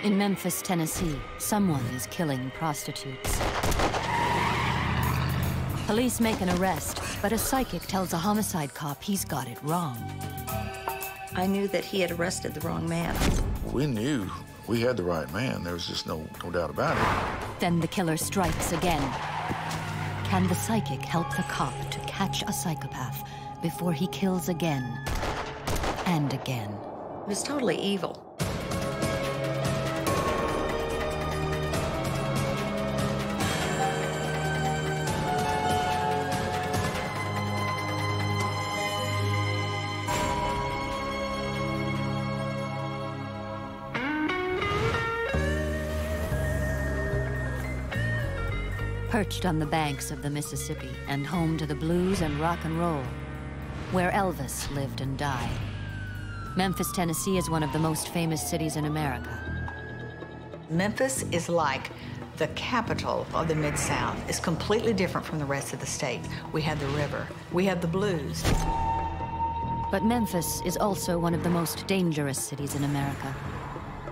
In Memphis, Tennessee, someone is killing prostitutes. Police make an arrest, but a psychic tells a homicide cop he's got it wrong. I knew that he had arrested the wrong man. We knew we had the right man. There was just no doubt about it. Then the killer strikes again. Can the psychic help the cop to catch a psychopath before he kills again and again? It was totally evil. Perched on the banks of the Mississippi and home to the blues and rock and roll, where Elvis lived and died. Memphis, Tennessee is one of the most famous cities in America. Memphis is like the capital of the Mid-South. It's completely different from the rest of the state. We have the river, we have the blues. But Memphis is also one of the most dangerous cities in America.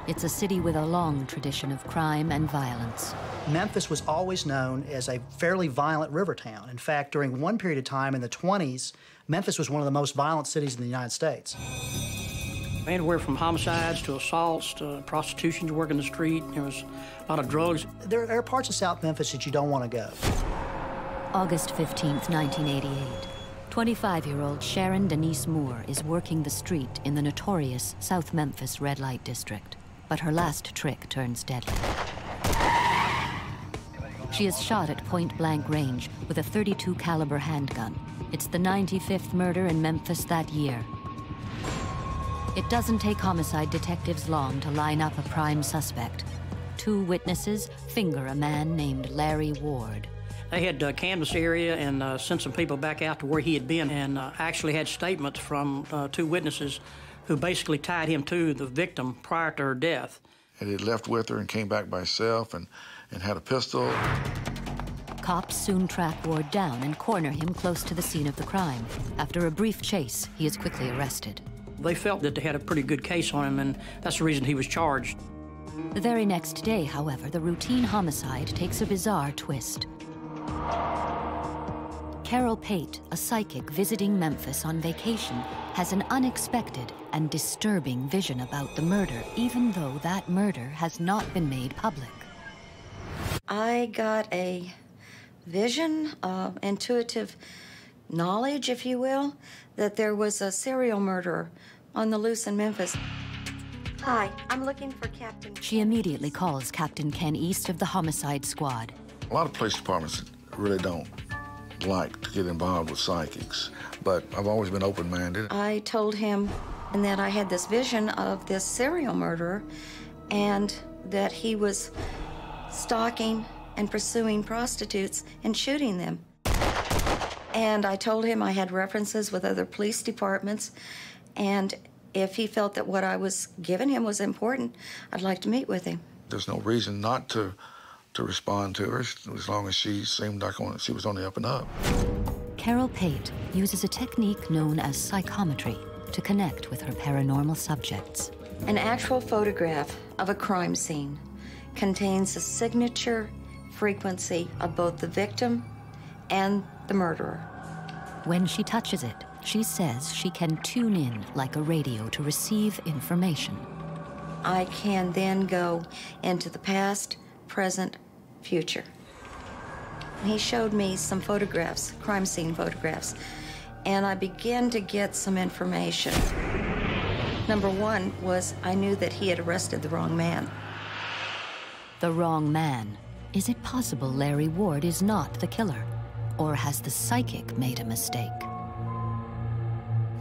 It's a city with a long tradition of crime and violence. Memphis was always known as a fairly violent river town. In fact, during one period of time in the 20s, Memphis was one of the most violent cities in the United States. Anywhere from homicides to assaults to prostitution to working the street. There was a lot of drugs. There are parts of South Memphis that you don't want to go. August 15th, 1988. 25-year-old Sharon Denise Moore is working the street in the notorious South Memphis red light district. But her last trick turns deadly. She is shot at point-blank range with a .32 caliber handgun. It's the 95th murder in Memphis that year. It doesn't take homicide detectives long to line up a prime suspect. Two witnesses finger a man named Larry Ward. They had canvassed the area and sent some people back out to where he had been and actually had statements from two witnesses who basically tied him to the victim prior to her death. And he left with her and came back by himself and had a pistol. Cops soon track Ward down and corner him close to the scene of the crime. After a brief chase, he is quickly arrested. They felt that they had a pretty good case on him, and that's the reason he was charged. The very next day, however, the routine homicide takes a bizarre twist. Carol Pate, a psychic visiting Memphis on vacation, has an unexpected and disturbing vision about the murder, even though that murder has not been made public. I got a vision, intuitive knowledge, if you will, that there was a serial murderer on the loose in Memphis. Hi, I'm looking for Captain. She immediately calls Captain Ken East of the Homicide Squad. A lot of police departments really don't like to get involved with psychics, but I've always been open-minded. I told him that I had this vision of this serial murderer and that he was stalking and pursuing prostitutes and shooting them. And I told him I had references with other police departments, and if he felt that what I was giving him was important, I'd like to meet with him. There's no reason not to respond to her as long as she seemed like she was on the up and up. Carol Pate uses a technique known as psychometry to connect with her paranormal subjects. An actual photograph of a crime scene contains a signature frequency of both the victim and the murderer. When she touches it, she says she can tune in like a radio to receive information. I can then go into the past, present, future. He showed me some photographs, crime scene photographs, and I began to get some information. Number one was I knew that he had arrested the wrong man. The wrong man. Is it possible Larry Ward is not the killer? Or has the psychic made a mistake?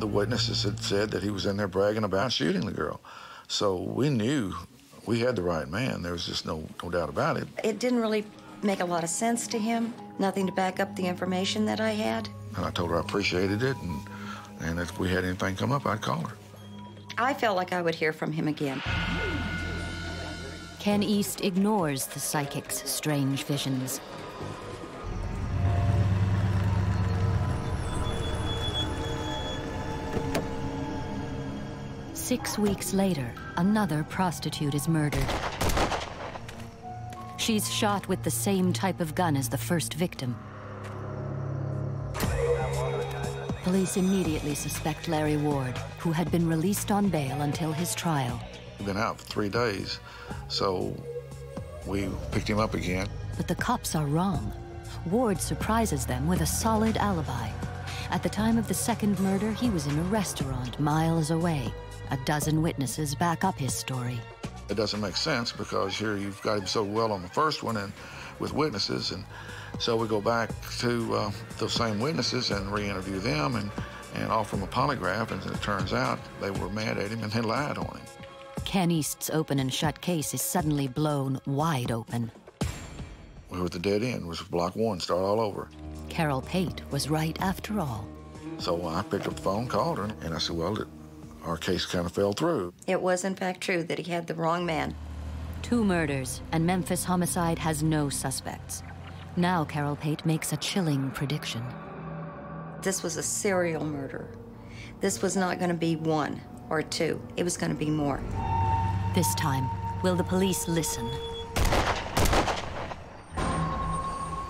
The witnesses had said that he was in there bragging about shooting the girl. So we knew we had the right man. There was just no doubt about it. It didn't really make a lot of sense to him, nothing to back up the information that I had. And I told her I appreciated it, and if we had anything come up, I'd call her. I felt like I would hear from him again. Ken East ignores the psychic's strange visions. 6 weeks later, another prostitute is murdered. She's shot with the same type of gun as the first victim. Police immediately suspect Larry Ward, who had been released on bail until his trial. He'd been out for 3 days, so we picked him up again. But the cops are wrong. Ward surprises them with a solid alibi. At the time of the second murder, he was in a restaurant miles away. A dozen witnesses back up his story. It doesn't make sense because here you've got him so well on the first one and with witnesses, and so we go back to those same witnesses and re-interview them and offer them a polygraph, and it turns out they were mad at him and had lied on him. Ken East's open and shut case is suddenly blown wide open. We were at the dead end. It was block 1, start all over. Carol Pate was right after all. So I picked up the phone, called her, and I said, well, our case kind of fell through. It was, in fact, true that he had the wrong man. 2 murders, and Memphis homicide has no suspects. Now Carol Pate makes a chilling prediction. This was a serial murder. This was not going to be 1 or 2. It was going to be more. This time, will the police listen?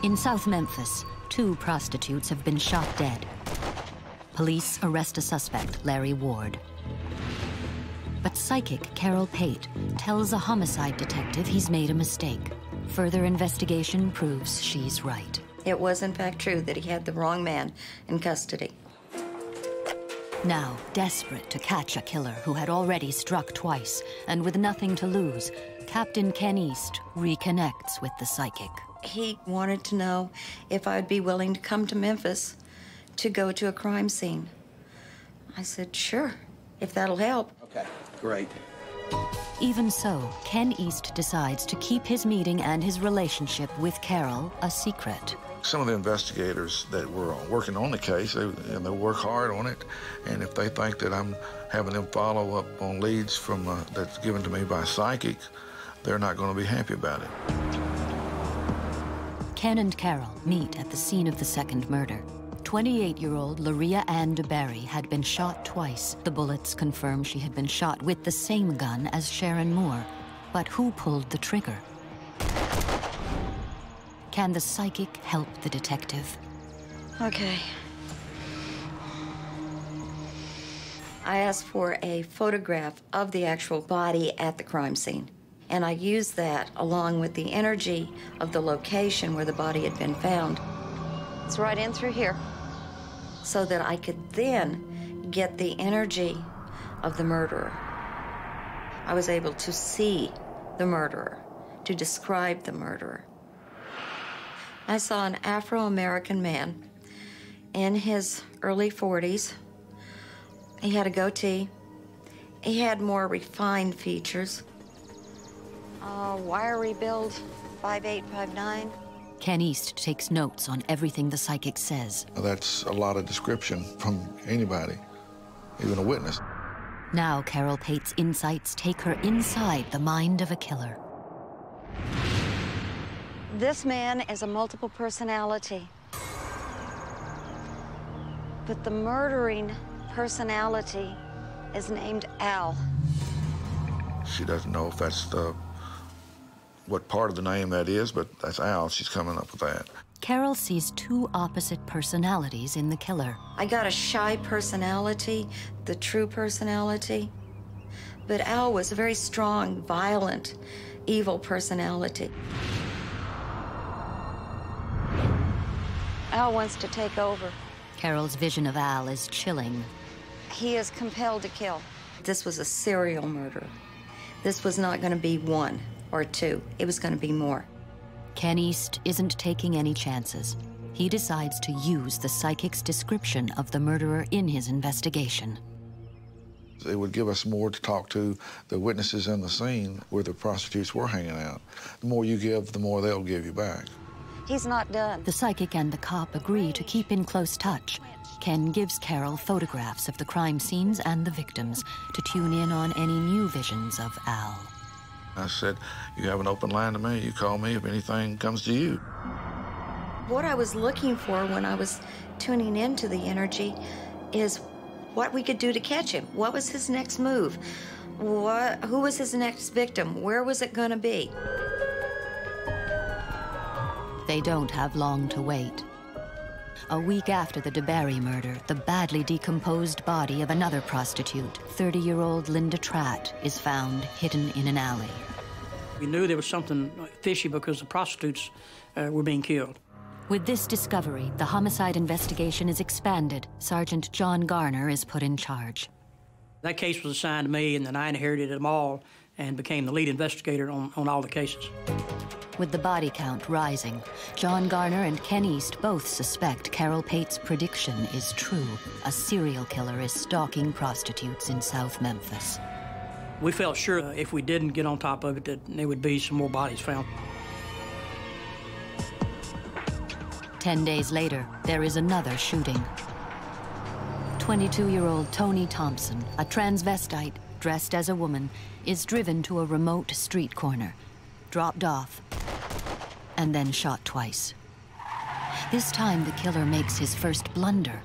In South Memphis, 2 prostitutes have been shot dead. Police arrest a suspect, Larry Ward. But psychic Carol Pate tells a homicide detective he's made a mistake. Further investigation proves she's right. It was, in fact, true that he had the wrong man in custody. Now, desperate to catch a killer who had already struck twice, and with nothing to lose, Captain Ken East reconnects with the psychic. He wanted to know if I'd be willing to come to Memphis to go to a crime scene. I said, sure, if that'll help. Okay, great. Even so, Ken East decides to keep his meeting and his relationship with Carol a secret. Some of the investigators that were working on the case, they work hard on it, and if they think that I'm having them follow up on leads from that's given to me by a psychic, they're not going to be happy about it. Ken and Carol meet at the scene of the second murder. 28-year-old Laria Ann DeBerry had been shot twice. The bullets confirm she had been shot with the same gun as Sharon Moore. But who pulled the trigger? Can the psychic help the detective? Okay. I asked for a photograph of the actual body at the crime scene. And I used that along with the energy of the location where the body had been found. It's right in through here. So that I could then get the energy of the murderer. I was able to see the murderer, to describe the murderer. I saw an Afro-American man in his early 40s. He had a goatee. He had more refined features. Wiry build, 5'8", 5'9". Ken East takes notes on everything the psychic says. That's a lot of description from anybody, even a witness. Now Carol Pate's insights take her inside the mind of a killer. This man is a multiple personality. But the murdering personality is named Al. She doesn't know if that's what part of the name that is, but that's Al. She's coming up with that. Carol sees 2 opposite personalities in the killer. I got a shy personality, the true personality. But Al was a very strong, violent, evil personality. Al wants to take over. Carol's vision of Al is chilling. He is compelled to kill. This was a serial murder. This was not going to be 1 or 2. It was going to be more. Ken East isn't taking any chances. He decides to use the psychic's description of the murderer in his investigation. It would give us more to talk to the witnesses in the scene where the prostitutes were hanging out. The more you give, the more they'll give you back. He's not done. The psychic and the cop agree to keep in close touch. Ken gives Carol photographs of the crime scenes and the victims to tune in on any new visions of Al. I said, you have an open line to me. You call me if anything comes to you. What I was looking for when I was tuning into the energy is what we could do to catch him. What was his next move? Who was his next victim? Where was it going to be? They don't have long to wait. A week after the DeBerry murder, the badly decomposed body of another prostitute, 30-year-old Linda Tratt, is found hidden in an alley. We knew there was something fishy because the prostitutes were being killed. With this discovery, the homicide investigation is expanded. Sergeant John Garner is put in charge. That case was assigned to me, and then I inherited them all and became the lead investigator on all the cases. With the body count rising, John Garner and Ken East both suspect Carol Pate's prediction is true. A serial killer is stalking prostitutes in South Memphis. We felt sure if we didn't get on top of it that there would be some more bodies found. 10 days later, there is another shooting. 22-year-old Tony Thompson, a transvestite dressed as a woman, is driven to a remote street corner, dropped off, and then shot twice. This time, the killer makes his first blunder.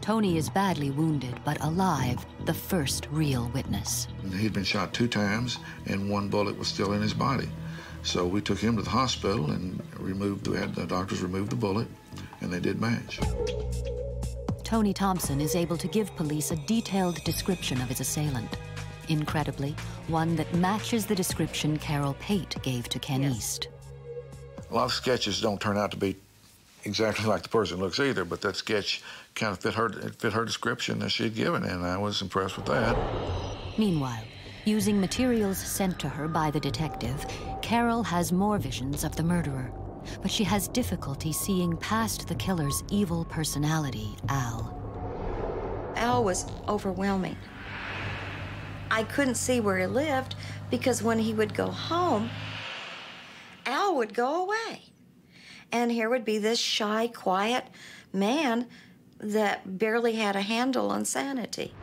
Tony is badly wounded, but alive, the first real witness. He'd been shot 2 times, and 1 bullet was still in his body. So we took him to the hospital and had the doctors remove the bullet, and they did match. Tony Thompson is able to give police a detailed description of his assailant. Incredibly, one that matches the description Carol Pate gave to Ken East. A lot of sketches don't turn out to be exactly like the person looks either, but that sketch kind of fit her description that she'd given, and I was impressed with that. Meanwhile, using materials sent to her by the detective, Carol has more visions of the murderer, but she has difficulty seeing past the killer's evil personality, Al. Al was overwhelming. I couldn't see where he lived because when he would go home, Al would go away. And here would be this shy, quiet man that barely had a handle on sanity.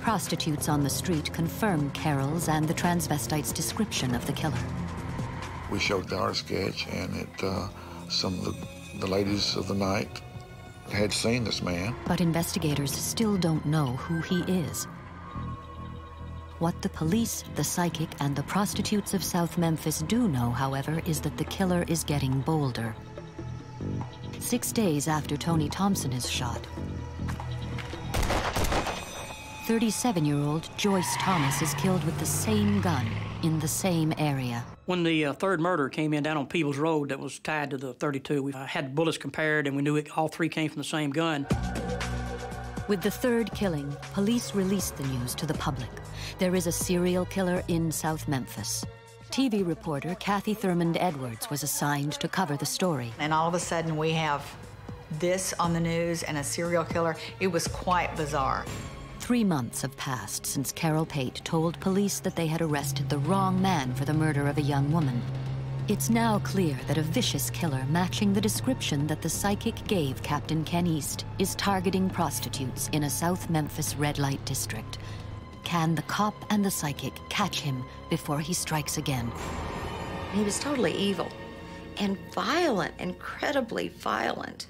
Prostitutes on the street confirm Carol's and the transvestite's description of the killer. We showed our sketch, and some of the ladies of the night had seen this man. But investigators still don't know who he is. What the police, the psychic, and the prostitutes of South Memphis do know, however, is that the killer is getting bolder. 6 days after Tony Thompson is shot, 37-year-old Joyce Thomas is killed with the same gun in the same area. When the third murder came in down on Peebles Road that was tied to the 32, we had bullets compared, and we knew all 3 came from the same gun. With the third killing, police released the news to the public. There is a serial killer in South Memphis. TV reporter Kathy Thurmond Edwards was assigned to cover the story. And all of a sudden we have this on the news and a serial killer. It was quite bizarre. 3 months have passed since Carol Pate told police that they had arrested the wrong man for the murder of a young woman. It's now clear that a vicious killer matching the description that the psychic gave Captain Ken East is targeting prostitutes in a South Memphis red light district. Can the cop and the psychic catch him before he strikes again? He was totally evil and violent, incredibly violent.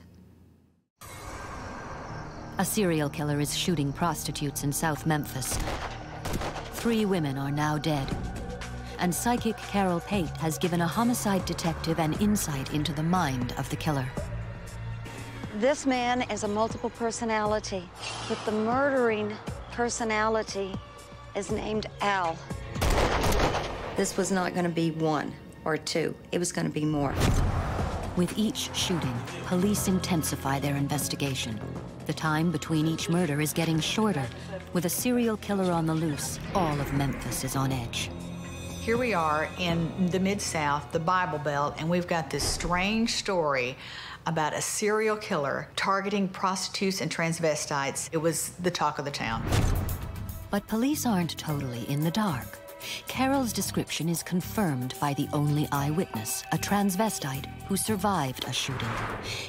A serial killer is shooting prostitutes in South Memphis. 3 women are now dead. And psychic Carol Pate has given a homicide detective an insight into the mind of the killer. This man is a multiple personality, but the murdering personality is named Al. This was not going to be 1 or 2. It was going to be more. With each shooting, police intensify their investigation. The time between each murder is getting shorter. With a serial killer on the loose, all of Memphis is on edge. Here we are in the Mid-South, the Bible Belt, and we've got this strange story about a serial killer targeting prostitutes and transvestites. It was the talk of the town. But police aren't totally in the dark. Carol's description is confirmed by the only eyewitness, a transvestite who survived a shooting.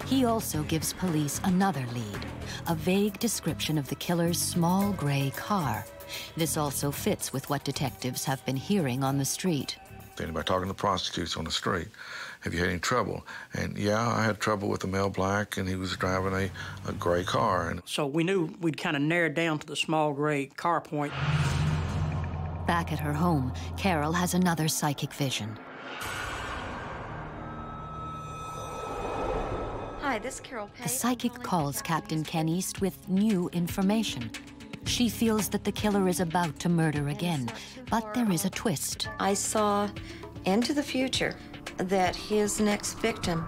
He also gives police another lead, a vague description of the killer's small gray car. This also fits with what detectives have been hearing on the street. anybody talking to prostitutes on the street. Have you had any trouble? And yeah, I had trouble with a male black, and he was driving a gray car. And so we knew we'd kind of narrowed down to the small gray car point. Back at her home, Carol has another psychic vision. Hi, this is Carol Pate. The psychic calls Captain Ken East with new information. She feels that the killer is about to murder again, but there is a twist. I saw into the future that his next victim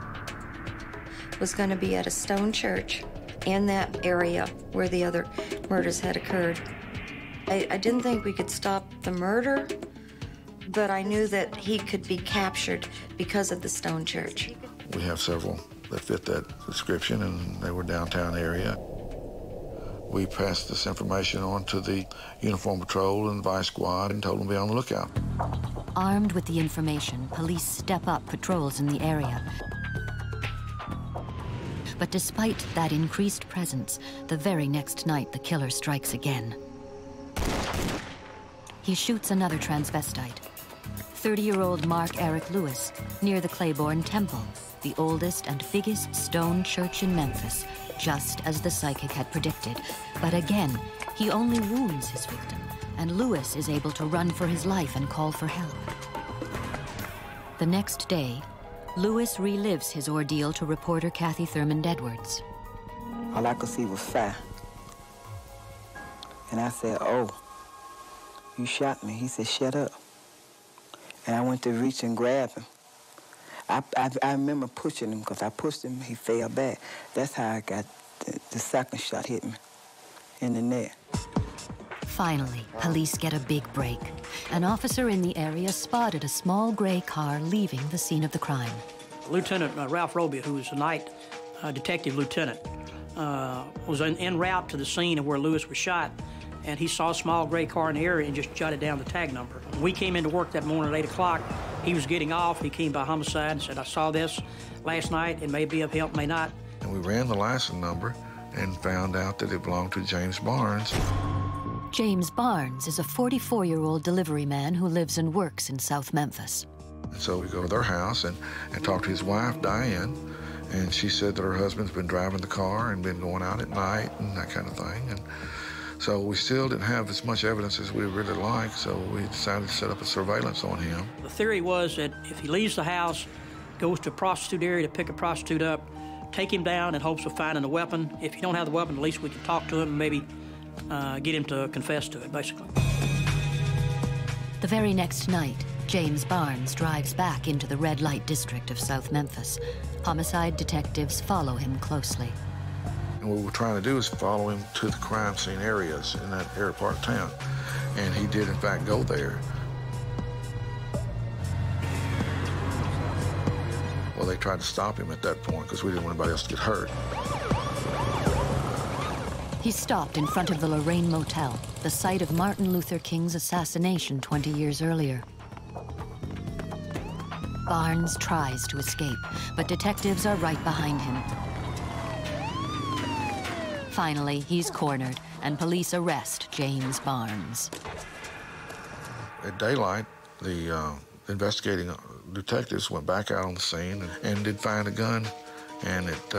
was going to be at a stone church in that area where the other murders had occurred. I didn't think we could stop the murder, but I knew that he could be captured because of the stone church. We have several that fit that description, and they were downtown area. We passed this information on to the Uniform Patrol and Vice Squad and told them to be on the lookout. Armed with the information, police step up patrols in the area. But despite that increased presence, the very next night the killer strikes again. He shoots another transvestite, 30-year-old Mark Eric Lewis, near the Claiborne Temple, the oldest and biggest stone church in Memphis, just as the psychic had predicted. But again, he only wounds his victim, and Lewis is able to run for his life and call for help. The next day, Lewis relives his ordeal to reporter Kathy Thurmond Edwards. All I could see was fire. And I said, "Oh, you shot me." He said, "Shut up." And I went to reach and grab him. I remember pushing him, because I pushed him, he fell back. That's how I got the second shot hit me in the neck. Finally, police get a big break. An officer in the area spotted a small gray car leaving the scene of the crime. Lieutenant Ralph Roby, who was a night detective lieutenant, was en route to the scene of where Lewis was shot, and he saw a small gray car in the area and just jotted down the tag number. We came into work that morning at 8 o'clock. He was getting off. He came by Homicide and said, "I saw this last night. It may be of help, may not." And we ran the license number and found out that it belonged to James Barnes. James Barnes is a 44-year-old delivery man who lives and works in South Memphis. So we go to their house and talk to his wife, Diane, and she said that her husband's been driving the car and been going out at night and that kind of thing. And so we still didn't have as much evidence as we really liked, so we decided to set up a surveillance on him. The theory was that if he leaves the house, goes to a prostitute area to pick a prostitute up, take him down in hopes of finding a weapon. If you don't have the weapon, at least we can talk to him and maybe get him to confess to it, basically. The very next night, James Barnes drives back into the red light district of South Memphis. Homicide detectives follow him closely. And what we're trying to do is follow him to the crime scene areas in that area part of town. And he did, in fact, go there. Well, they tried to stop him at that point because we didn't want anybody else to get hurt. He stopped in front of the Lorraine Motel, the site of Martin Luther King's assassination 20 years earlier. Barnes tries to escape, but detectives are right behind him. Finally, he's cornered, and police arrest James Barnes. At daylight, the investigating detectives went back out on the scene and did find a gun, and it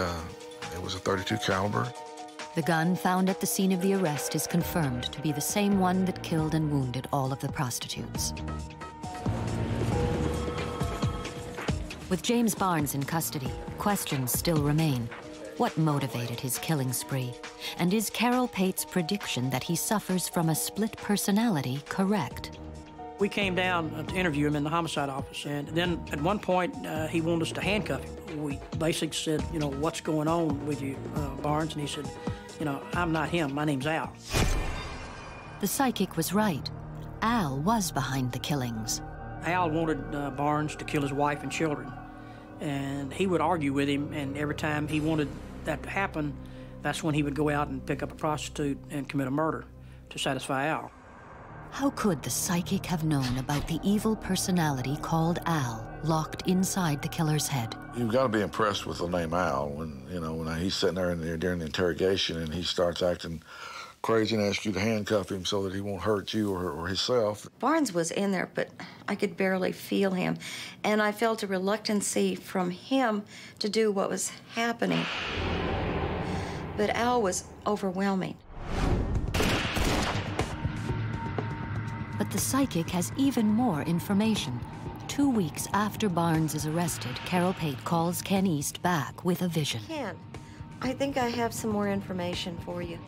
was a .32 caliber. The gun found at the scene of the arrest is confirmed to be the same one that killed and wounded all of the prostitutes. With James Barnes in custody, questions still remain. What motivated his killing spree? And is Carol Pate's prediction that he suffers from a split personality correct? We came down to interview him in the homicide office, and then at one point he wanted us to handcuff him. We basically said, "You know, what's going on with you, Barnes?" And he said, "You know, I'm not him. My name's Al." The psychic was right. Al was behind the killings. Al wanted Barnes to kill his wife and children, and he would argue with him, and every time he wanted that to happen, that's when he would go out and pick up a prostitute and commit a murder to satisfy Al. How could the psychic have known about the evil personality called Al locked inside the killer's head? You've got to be impressed with the name Al when he's sitting there during the interrogation and he starts acting crazy and ask you to handcuff him so that he won't hurt you or himself. Barnes was in there, but I could barely feel him. And I felt a reluctancy from him to do what was happening. But Al was overwhelming. But the psychic has even more information. 2 weeks after Barnes is arrested, Carol Pate calls Ken East back with a vision. Ken, I think I have some more information for you.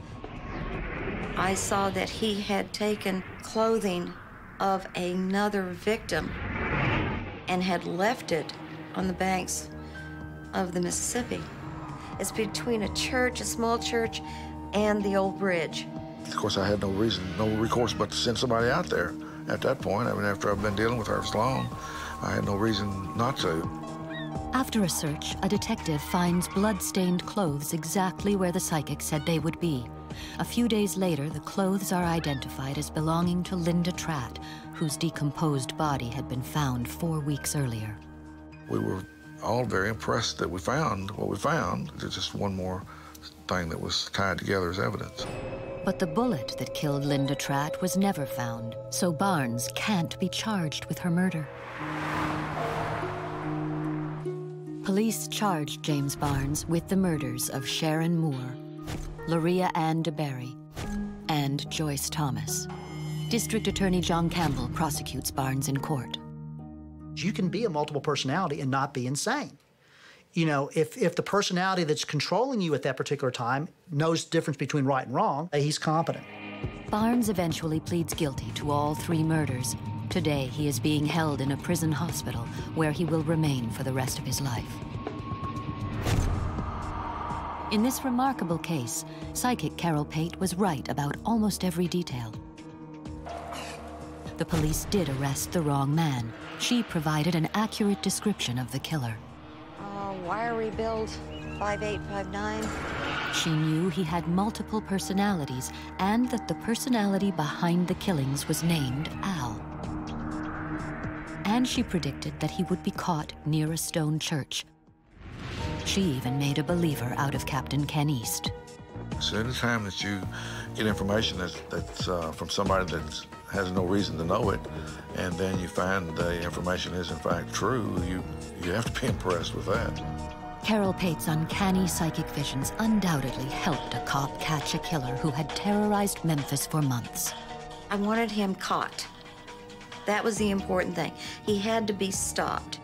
I saw that he had taken clothing of another victim and had left it on the banks of the Mississippi. It's between a church, a small church, and the old bridge. Of course, I had no recourse but to send somebody out there at that point. I mean, after I've been dealing with her so long, I had no reason not to. After a search, a detective finds blood-stained clothes exactly where the psychic said they would be. A few days later, the clothes are identified as belonging to Linda Tratt, whose decomposed body had been found 4 weeks earlier. We were all very impressed that we found what we found. It's just one more thing that was tied together as evidence. But the bullet that killed Linda Tratt was never found, so Barnes can't be charged with her murder. Police charged James Barnes with the murders of Sharon Moore, Loria Ann DeBerry, and Joyce Thomas. District Attorney John Campbell prosecutes Barnes in court. You can be a multiple personality and not be insane. You know, if the personality that's controlling you at that particular time knows the difference between right and wrong, he's competent. Barnes eventually pleads guilty to all 3 murders. Today, he is being held in a prison hospital where he will remain for the rest of his life. In this remarkable case, psychic Carol Pate was right about almost every detail. The police did arrest the wrong man. She provided an accurate description of the killer. Wire rebuild 5859. She knew he had multiple personalities and that the personality behind the killings was named Al. And she predicted that he would be caught near a stone church. She even made a believer out of Captain Ken East. So anytime that you get information that's from somebody that has no reason to know it, and then you find the information is in fact true, you have to be impressed with that. Carol Pate's uncanny psychic visions undoubtedly helped a cop catch a killer who had terrorized Memphis for months. I wanted him caught. That was the important thing. He had to be stopped.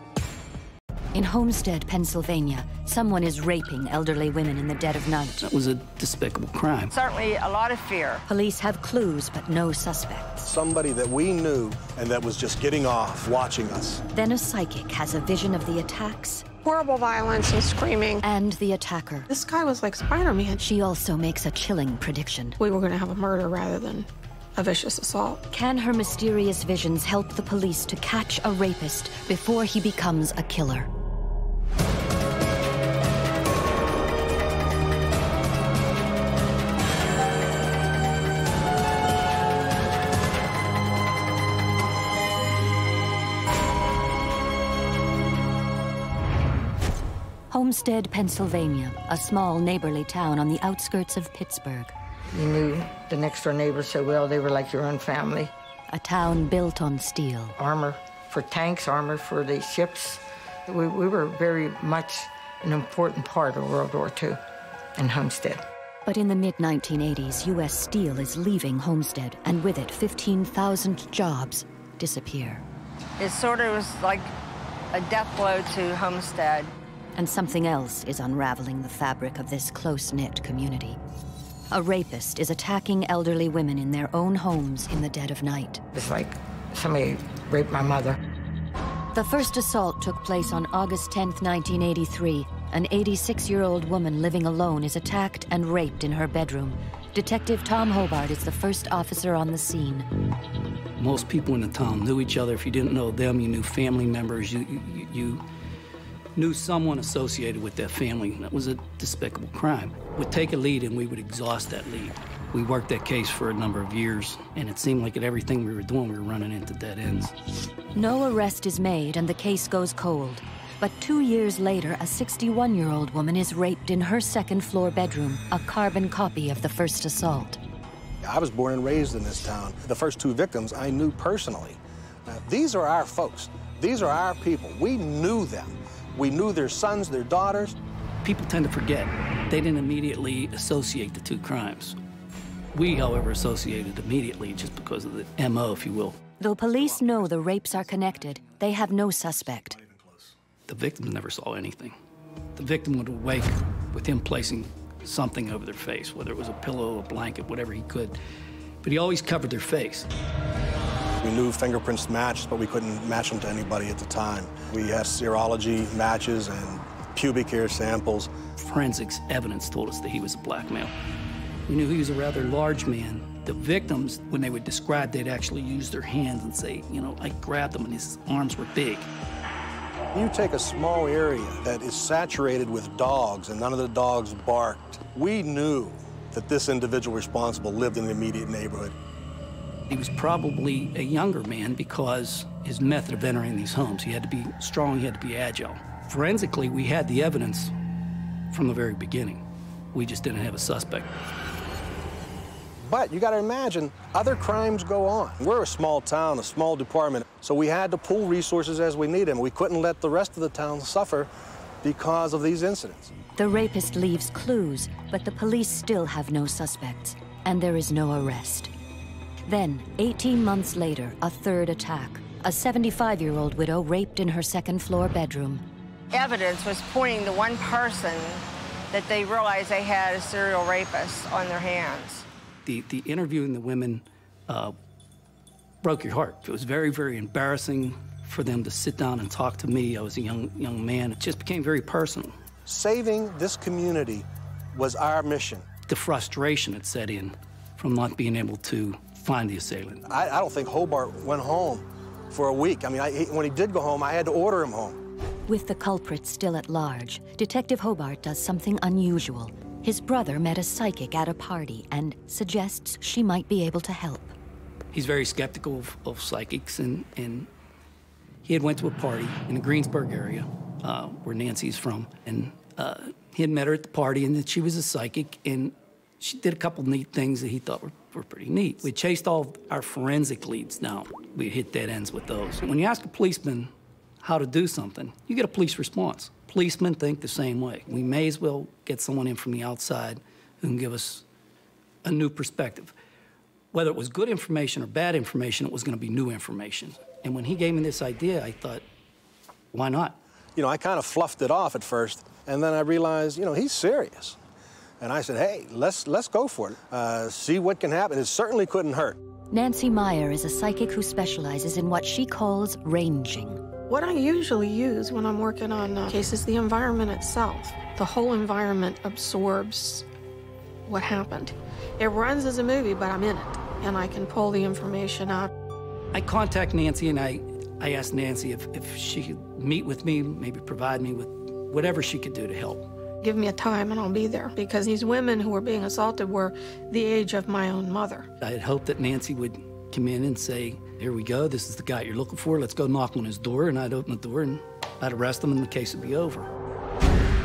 In Homestead, Pennsylvania, someone is raping elderly women in the dead of night. That was a despicable crime. Certainly a lot of fear. Police have clues, but no suspects. Somebody that we knew and that was just getting off, watching us. Then a psychic has a vision of the attacks. Horrible violence and screaming. And the attacker. This guy was like Spider-Man. She also makes a chilling prediction. We were going to have a murder rather than a vicious assault. Can her mysterious visions help the police to catch a rapist before he becomes a killer? Homestead, Pennsylvania, a small neighborly town on the outskirts of Pittsburgh. You knew the next-door neighbors so well, they were like your own family. A town built on steel. Armor for tanks, armor for the ships. We were very much an important part of World War II in Homestead. But in the mid-1980s, U.S. Steel is leaving Homestead, and with it, 15,000 jobs disappear. It sort of was like a death blow to Homestead. And something else is unraveling the fabric of this close-knit community. A rapist is attacking elderly women in their own homes in the dead of night. It's like somebody raped my mother. The first assault took place on August 10th, 1983. An 86-year-old woman living alone is attacked and raped in her bedroom. Detective Tom Hobart is the first officer on the scene. Most people in the town knew each other. If you didn't know them, you knew family members. You knew someone associated with that family. That was a despicable crime. We'd take a lead and we would exhaust that lead. We worked that case for a number of years, and it seemed like at everything we were doing, we were running into dead ends. No arrest is made and the case goes cold. But 2 years later, a 61-year-old woman is raped in her second-floor bedroom, a carbon copy of the first assault. I was born and raised in this town. The first two victims I knew personally. These are our folks. These are our people. We knew them. We knew their sons, their daughters. People tend to forget. They didn't immediately associate the two crimes. We, however, associated immediately just because of the MO, if you will. Though police know the rapes are connected, they have no suspect. The victims never saw anything. The victim would awake with him placing something over their face, whether it was a pillow, a blanket, whatever he could. But he always covered their face. We knew fingerprints matched, but we couldn't match them to anybody at the time. We had serology matches and pubic hair samples. Forensics evidence told us that he was a black male. We knew he was a rather large man. The victims, when they would describe, they'd actually use their hands and say, you know, I grabbed him and his arms were big. You take a small area that is saturated with dogs and none of the dogs barked. We knew that this individual responsible lived in the immediate neighborhood. He was probably a younger man because his method of entering these homes, he had to be strong, he had to be agile. Forensically, we had the evidence from the very beginning. We just didn't have a suspect. But you gotta imagine, other crimes go on. We're a small town, a small department, so we had to pool resources as we need them. We couldn't let the rest of the town suffer because of these incidents. The rapist leaves clues, but the police still have no suspects, and there is no arrest. Then, 18 months later, a third attack. A 75-year-old widow raped in her second-floor bedroom. Evidence was pointing to one person that they realized they had a serial rapist on their hands. The interviewing the women broke your heart. It was very, very embarrassing for them to sit down and talk to me. I was a young man. It just became very personal. Saving this community was our mission. The frustration had set in from not being able to find the assailant. I don't think Hobart went home for a week. I mean, when he did go home, I had to order him home. With the culprit still at large, Detective Hobart does something unusual. His brother met a psychic at a party and suggests she might be able to help. He's very skeptical of psychics, and he had went to a party in the Greensburg area, where Nancy's from, and he had met her at the party, and that she was a psychic, and she did a couple neat things that he thought were pretty neat. We chased all our forensic leads down. We hit dead ends with those. When you ask a policeman how to do something, you get a police response. Policemen think the same way. We may as well get someone in from the outside who can give us a new perspective. Whether it was good information or bad information, it was going to be new information. And when he gave me this idea, I thought, why not? You know, I kind of fluffed it off at first, and then I realized, you know, he's serious. And I said, hey, let's go for it. See what can happen. It certainly couldn't hurt. Nancy Meyer is a psychic who specializes in what she calls ranging. What I usually use when I'm working on cases is the environment itself. The whole environment absorbs what happened. It runs as a movie, but I'm in it, and I can pull the information out. I contact Nancy, and I asked Nancy if she could meet with me, maybe provide me with whatever she could do to help. Give me a time and I'll be there, because these women who were being assaulted were the age of my own mother. I had hoped that Nancy would come in and say, here we go, this is the guy you're looking for, let's go knock on his door, and I'd open the door and I'd arrest him and the case would be over.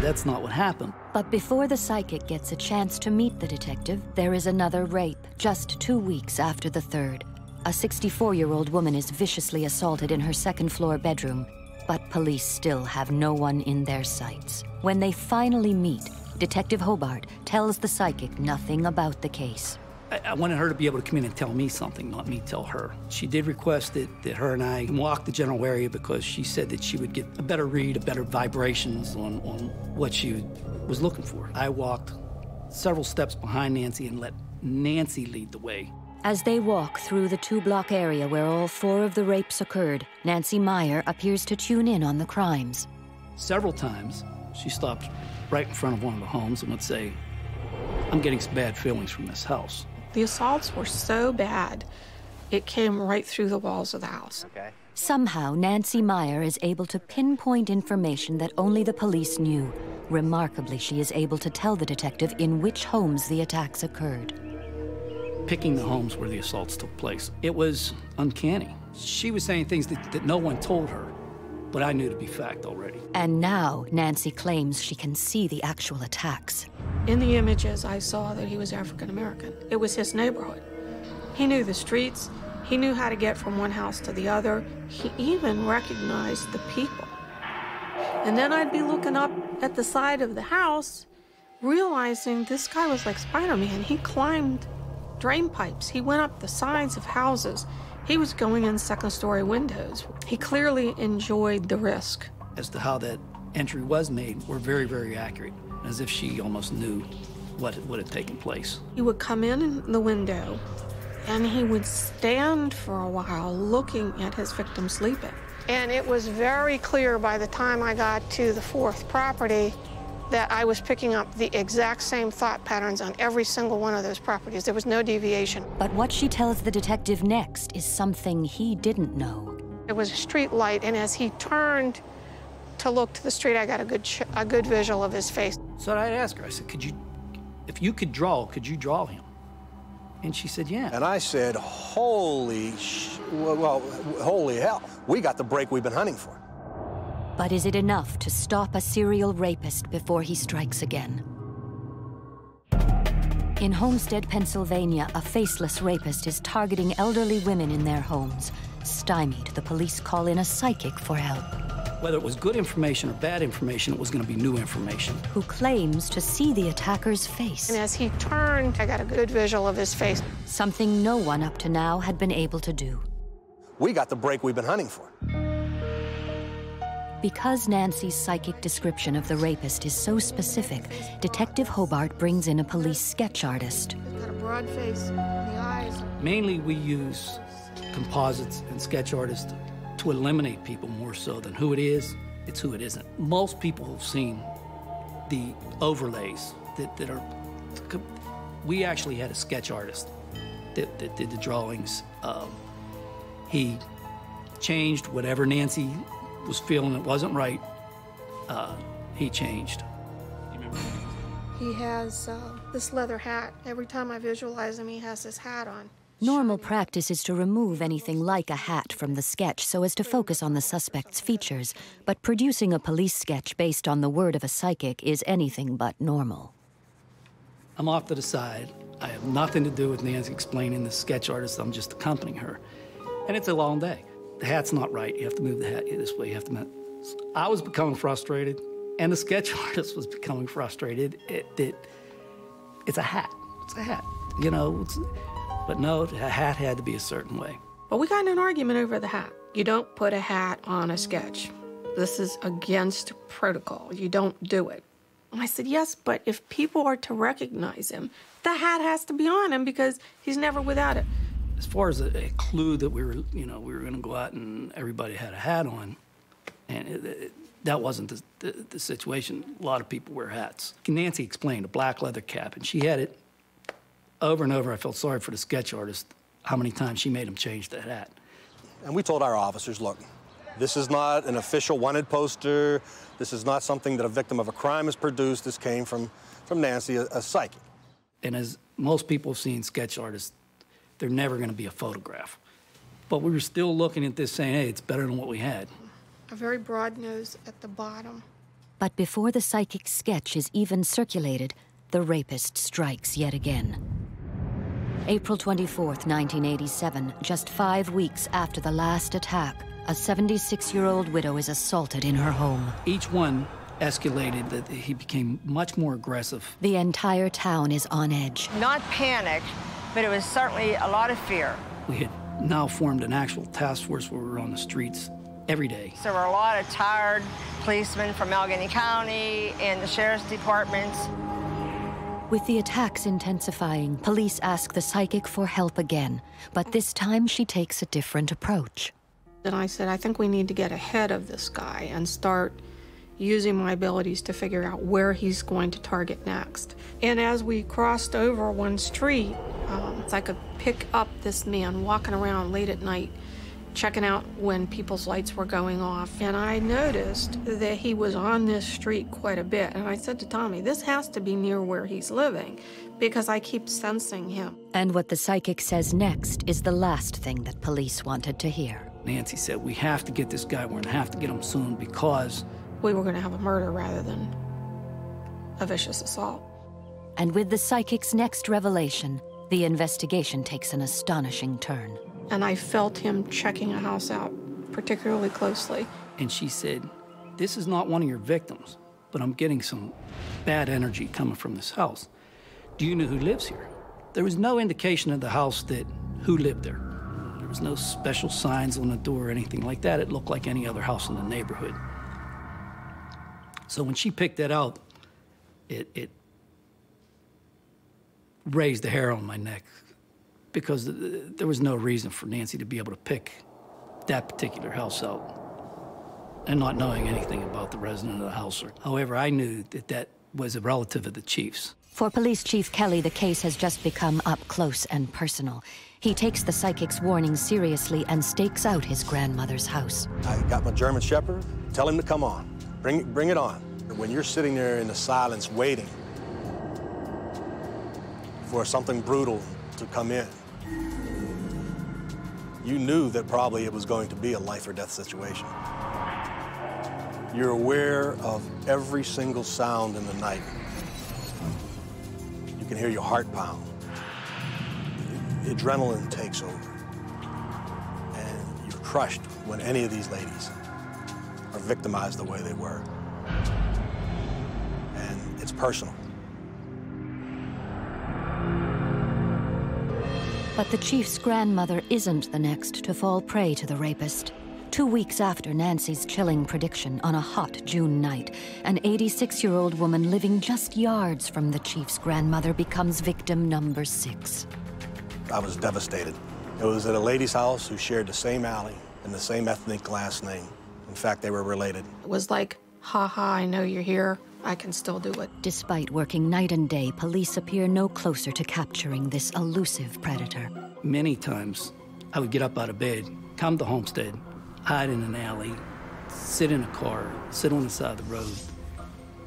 That's not what happened. But before the psychic gets a chance to meet the detective, there is another rape, just 2 weeks after the third. A 64-year-old woman is viciously assaulted in her second-floor bedroom, but police still have no one in their sights. When they finally meet, Detective Hobart tells the psychic nothing about the case. I wanted her to be able to come in and tell me something, not me tell her. She did request that her and I walk the general area because she said that she would get a better read, a better vibrations on what she was looking for. I walked several steps behind Nancy and let Nancy lead the way. As they walk through the 2-block area where all 4 of the rapes occurred, Nancy Meyer appears to tune in on the crimes. Several times, she stopped right in front of one of the homes and would say, I'm getting some bad feelings from this house. The assaults were so bad, it came right through the walls of the house. Okay. Somehow, Nancy Meyer is able to pinpoint information that only the police knew. Remarkably, she is able to tell the detective in which homes the attacks occurred. Picking the homes where the assaults took place, it was uncanny. She was saying things that no one told her, but I knew to be fact already. And now, Nancy claims she can see the actual attacks. In the images, I saw that he was African American. It was his neighborhood. He knew the streets. He knew how to get from one house to the other. He even recognized the people. And then I'd be looking up at the side of the house, realizing this guy was like Spider-Man. He climbed drain pipes. He went up the sides of houses. He was going in second-story windows. He clearly enjoyed the risk. As to how that entry was made were very, very accurate, as if she almost knew what had taken place. He would come in the window, and he would stand for a while looking at his victim sleeping. And it was very clear by the time I got to the fourth property that I was picking up the exact same thought patterns on every single one of those properties. There was no deviation. But what she tells the detective next is something he didn't know. It was a street light, and as he turned to look to the street, I got a good visual of his face. So I'd ask her, I said, if you could draw, could you draw him? And she said, yeah. And I said, holy hell, we got the break we've been hunting for. But is it enough to stop a serial rapist before he strikes again? In Homestead, Pennsylvania, a faceless rapist is targeting elderly women in their homes. Stymied, the police call in a psychic for help. Whether it was good information or bad information, it was going to be new information. Who claims to see the attacker's face. And as he turned, I got a good visual of his face. Something no one up to now had been able to do. We got the break we've been hunting for. Because Nancy's psychic description of the rapist is so specific, Detective Hobart brings in a police sketch artist. He's got a broad face, the eyes. Mainly we use composites and sketch artists to eliminate people more so than who it is, it's who it isn't. Most people have seen the overlays that are... We actually had a sketch artist that did the drawings. He changed whatever Nancy was feeling it wasn't right, he changed. He has this leather hat. Every time I visualize him, he has this hat on. Normal practice is to remove anything like a hat from the sketch so as to focus on the suspect's features, but producing a police sketch based on the word of a psychic is anything but normal. I'm off to the side. I have nothing to do with Nancy explaining the sketch artist. I'm just accompanying her. And it's a long day. The hat's not right. You have to move the hat this way. You have to move. I was becoming frustrated, and the sketch artist was becoming frustrated. It's a hat. It's a hat. You know, but no, the hat had to be a certain way. But we got in an argument over the hat. You don't put a hat on a sketch. This is against protocol. You don't do it. And I said, yes, but if people are to recognize him, the hat has to be on him because he's never without it. As far as a clue that we were going to go out and everybody had a hat on, and that wasn't the situation. A lot of people wear hats. Nancy explained a black leather cap, and she had it over and over. I felt sorry for the sketch artist, how many times she made him change that hat. And we told our officers, look, this is not an official wanted poster. This is not something that a victim of a crime has produced. This came from Nancy, a psychic. And as most people have seen sketch artists, they're never going to be a photograph. But we were still looking at this saying, hey, it's better than what we had. A very broad nose at the bottom. But before the psychic sketch is even circulated, the rapist strikes yet again. April 24th, 1987, just 5 weeks after the last attack, a 76-year-old widow is assaulted in her home. Each one escalated that he became much more aggressive. The entire town is on edge. Not panic, but it was certainly a lot of fear. We had now formed an actual task force where we were on the streets every day. So there were a lot of tired policemen from Allegheny County and the sheriff's departments. With the attacks intensifying, police ask the psychic for help again, but this time she takes a different approach. And I said, I think we need to get ahead of this guy and start using my abilities to figure out where he's going to target next. And as we crossed over one street, I could pick up this man walking around late at night, checking out when people's lights were going off. And I noticed that he was on this street quite a bit. And I said to Tommy, this has to be near where he's living because I keep sensing him. And what the psychic says next is the last thing that police wanted to hear. Nancy said, we have to get this guy. We're going to have to get him soon because we were going to have a murder rather than a vicious assault. And with the psychic's next revelation, The investigation takes an astonishing turn. And I felt him checking a house out particularly closely. And she said, "This is not one of your victims, but I'm getting some bad energy coming from this house. Do you know who lives here?" There was no indication of the house that who lived there. There was no special signs on the door or anything like that. It looked like any other house in the neighborhood. So when she picked that out, it raised the hair on my neck, because there was no reason for Nancy to be able to pick that particular house out and not knowing anything about the resident of the house. However, I knew that that was a relative of the chief's. For Police Chief Kelly, the case has just become up close and personal. He takes the psychic's warning seriously and stakes out his grandmother's house. I got my German Shepherd. Tell him to come on. Bring it on. When you're sitting there in the silence waiting for something brutal to come in, you knew that probably it was going to be a life or death situation. You're aware of every single sound in the night. You can hear your heart pound. Adrenaline takes over. And you're crushed when any of these ladies are victimized the way they were. And it's personal. But the chief's grandmother isn't the next to fall prey to the rapist. 2 weeks after Nancy's chilling prediction, on a hot June night, an 86-year-old woman living just yards from the chief's grandmother becomes victim number 6. I was devastated. It was at a lady's house who shared the same alley and the same ethnic last name. In fact, they were related. It was like, ha ha, I know you're here. I can still do it. Despite working night and day, police appear no closer to capturing this elusive predator. Many times, I would get up out of bed, come to Homestead, hide in an alley, sit in a car, sit on the side of the road,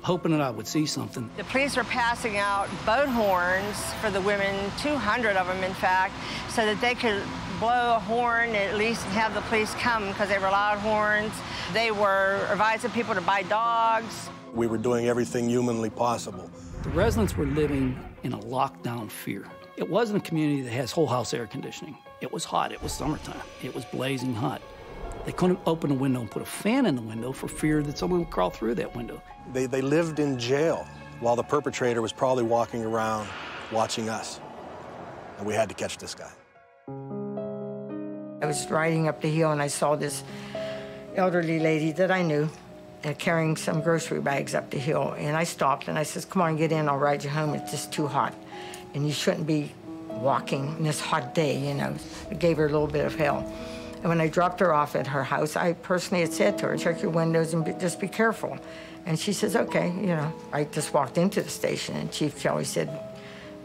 hoping that I would see something. The police were passing out boat horns for the women, 200 of them, in fact, so that they could blow a horn at least and have the police come, because they were loud horns. They were advising people to buy dogs. We were doing everything humanly possible. The residents were living in a lockdown fear. It wasn't a community that has whole house air conditioning. It was hot, it was summertime, it was blazing hot. They couldn't open a window and put a fan in the window for fear that someone would crawl through that window. They lived in jail while the perpetrator was probably walking around watching us. And we had to catch this guy. I was riding up the hill and I saw this elderly lady that I knew carrying some grocery bags up the hill. And I stopped and I says, "Come on, get in, I'll ride you home. It's just too hot. And you shouldn't be walking in this hot day, you know." It gave her a little bit of hell. And when I dropped her off at her house, I personally had said to her, "Check your windows and just be careful." And she says, "Okay," you know. I just walked into the station and Chief Kelly said,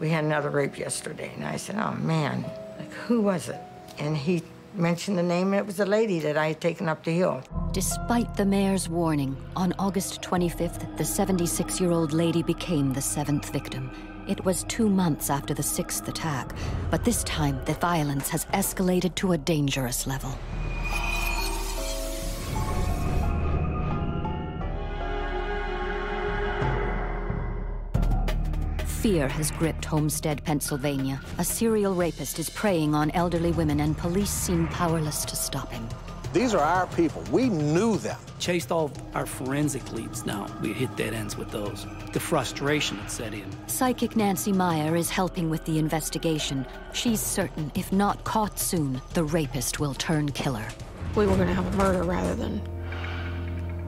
"We had another rape yesterday." And I said, "Oh man, like who was it?" And he mentioned the name, and it was a lady that I had taken up the hill. Despite the mayor's warning, on August 25th, the 76-year-old lady became the 7th victim. It was 2 months after the 6th attack, but this time the violence has escalated to a dangerous level. Fear has gripped Homestead, Pennsylvania. A serial rapist is preying on elderly women, and police seem powerless to stop him. These are our people. We knew them. Chased all our forensic leads down. We hit dead ends with those. The frustration had set in. Psychic Nancy Meyer is helping with the investigation. She's certain, if not caught soon, the rapist will turn killer. We were going to have a murder rather than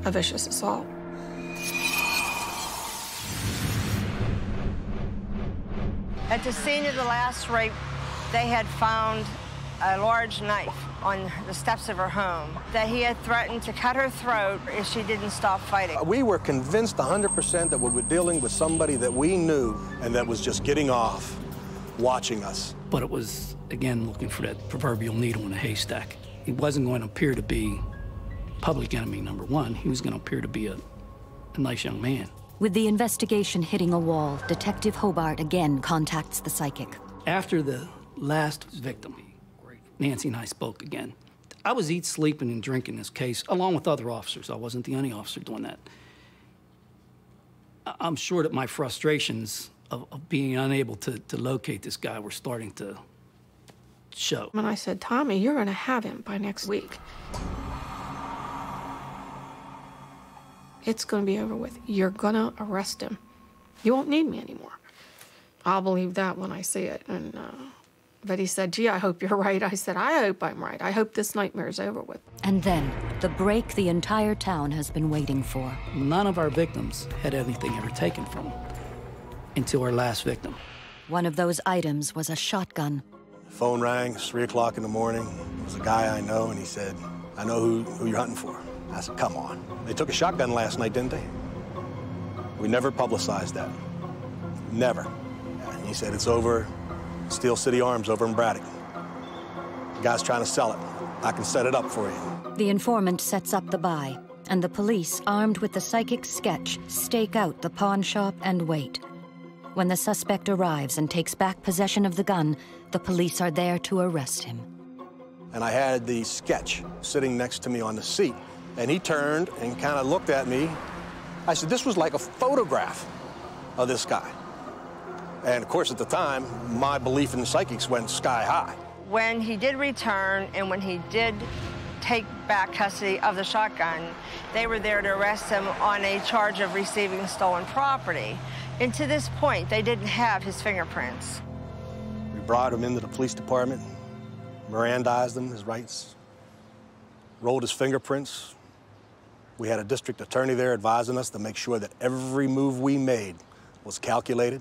a vicious assault. At the scene of the last rape, they had found a large knife on the steps of her home that he had threatened to cut her throat if she didn't stop fighting. We were convinced 100% that we were dealing with somebody that we knew and that was just getting off, watching us. But it was, again, looking for that proverbial needle in a haystack. He wasn't going to appear to be public enemy number 1. He was going to appear to be a nice young man. With the investigation hitting a wall, Detective Hobart again contacts the psychic. After the last victim, Nancy and I spoke again. I was eating, sleeping, and drinking this case, along with other officers. I wasn't the only officer doing that. I'm sure that my frustrations of being unable to locate this guy were starting to show. And I said, Tommy, you're going to have him by next week. It's going to be over with. You're going to arrest him. You won't need me anymore. I'll believe that when I see it. And but he said, gee, I hope you're right. I said, I hope I'm right. I hope this nightmare's over with. And then, the break the entire town has been waiting for. None of our victims had anything ever taken from them until our last victim. One of those items was a shotgun. The phone rang, it's 3 o'clock in the morning. It was a guy I know, and he said, I know who you're hunting for. I said, come on. They took a shotgun last night, didn't they? We never publicized that. Never. And he said, it's over Steel City Arms over in Braddock. The guy's trying to sell it. I can set it up for you. The informant sets up the buy, and the police, armed with the psychic sketch, stake out the pawn shop and wait. When the suspect arrives and takes back possession of the gun, the police are there to arrest him. And I had the sketch sitting next to me on the seat, and he turned and kind of looked at me. I said, this was like a photograph of this guy. And of course, at the time, my belief in psychics went sky high. When he did return and when he did take back custody of the shotgun, they were there to arrest him on a charge of receiving stolen property. And to this point, they didn't have his fingerprints. We brought him into the police department, Mirandized him, his rights, rolled his fingerprints. We had a district attorney there advising us to make sure that every move we made was calculated,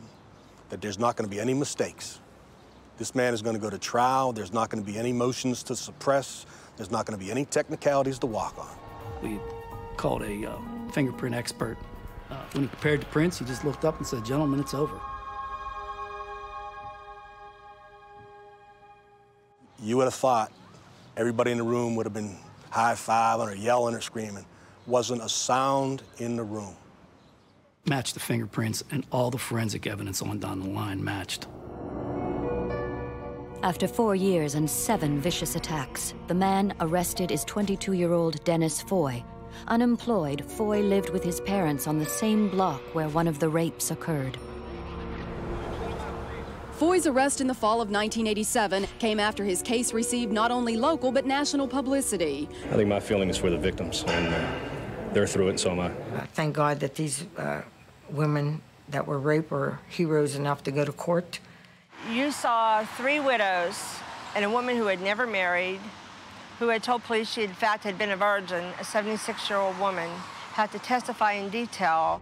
that there's not going to be any mistakes. This man is going to go to trial. There's not going to be any motions to suppress. There's not going to be any technicalities to walk on. We called a fingerprint expert. When he compared the prints, he just looked up and said, gentlemen, it's over. You would have thought everybody in the room would have been high-fiving or yelling or screaming. Wasn't a sound in the room. Matched the fingerprints, and all the forensic evidence on down the line matched. After 4 years and 7 vicious attacks, the man arrested is 22-year-old Dennis Foy. Unemployed, Foy lived with his parents on the same block where one of the rapes occurred. Foy's arrest in the fall of 1987 came after his case received not only local but national publicity. I think my feeling is for the victims, and they're through it, and so am I. Thank God that these women that were raped were heroes enough to go to court. You saw 3 widows and a woman who had never married, who had told police she in fact had been a virgin, a 76-year-old woman, had to testify in detail.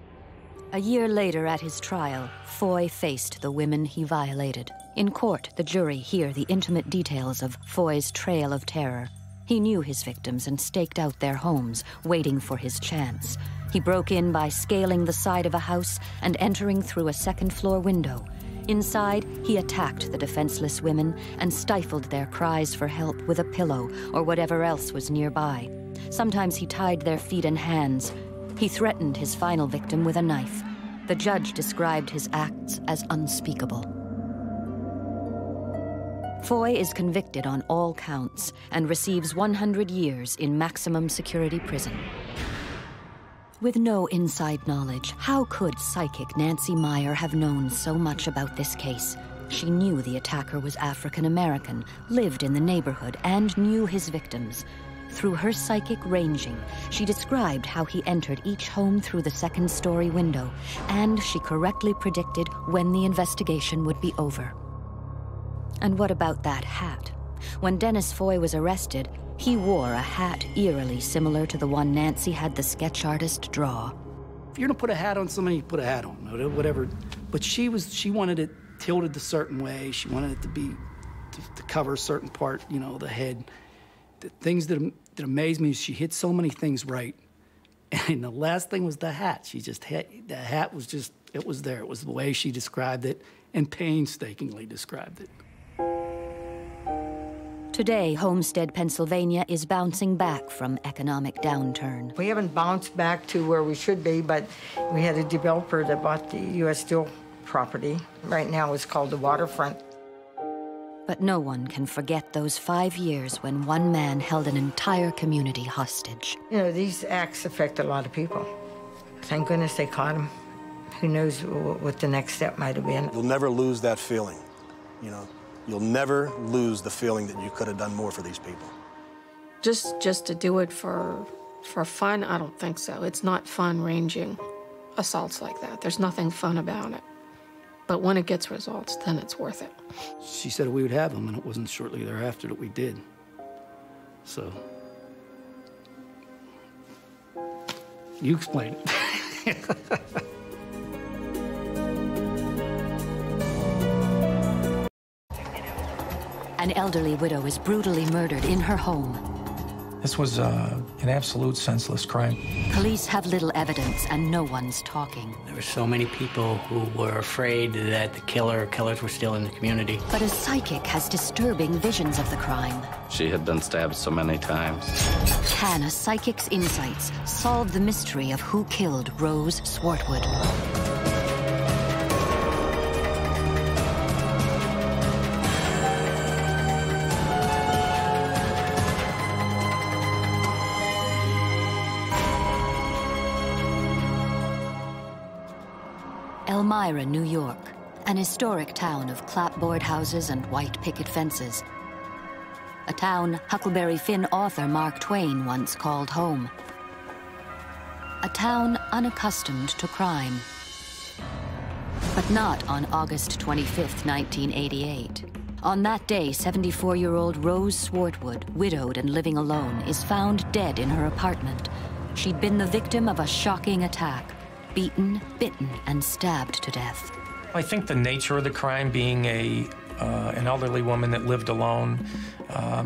A year later at his trial, Foy faced the women he violated. In court, the jury hear the intimate details of Foy's trail of terror. He knew his victims and staked out their homes, waiting for his chance. He broke in by scaling the side of a house and entering through a second-floor window. Inside, he attacked the defenseless women and stifled their cries for help with a pillow or whatever else was nearby. Sometimes he tied their feet and hands. He threatened his final victim with a knife. The judge described his acts as unspeakable. Foy is convicted on all counts and receives 100 years in maximum security prison. With no inside knowledge, how could psychic Nancy Meyer have known so much about this case? She knew the attacker was African American, lived in the neighborhood, and knew his victims. Through her psychic ranging, she described how he entered each home through the second-story window, and she correctly predicted when the investigation would be over. And what about that hat? When Dennis Foy was arrested, he wore a hat eerily similar to the one Nancy had the sketch artist draw. If you're gonna put a hat on somebody, you put a hat on, whatever. But she wanted it tilted a certain way. She wanted it to be, to cover a certain part, you know, the head. The things that amazed me is she hit so many things right. And the last thing was the hat. She just hit, the hat was just, it was there. It was the way she described it and painstakingly described it. Today, Homestead, Pennsylvania is bouncing back from economic downturn. We haven't bounced back to where we should be, but we had a developer that bought the U.S. Steel property. Right now it's called the Waterfront. But no one can forget those 5 years when one man held an entire community hostage. You know, these acts affect a lot of people. Thank goodness they caught him. Who knows what the next step might have been. You'll never lose that feeling, you know. You'll never lose the feeling that you could have done more for these people. Just to do it for fun, I don't think so. It's not fun ranging assaults like that. There's nothing fun about it. But when it gets results, then it's worth it. She said we would have them, and it wasn't shortly thereafter that we did. So, you explain it. An elderly widow is brutally murdered in her home. This was an absolute senseless crime. Police have little evidence and no one's talking. There were so many people who were afraid that the killers were still in the community. But a psychic has disturbing visions of the crime. She had been stabbed so many times. Can a psychic's insights solve the mystery of who killed Rose Swartwood? Elmira, New York, an historic town of clapboard houses and white picket fences. A town Huckleberry Finn author Mark Twain once called home. A town unaccustomed to crime. But not on August 25th, 1988. On that day, 74-year-old Rose Swartwood, widowed and living alone, is found dead in her apartment. She'd been the victim of a shocking attack. Beaten, bitten, and stabbed to death. I think the nature of the crime, being an elderly woman that lived alone,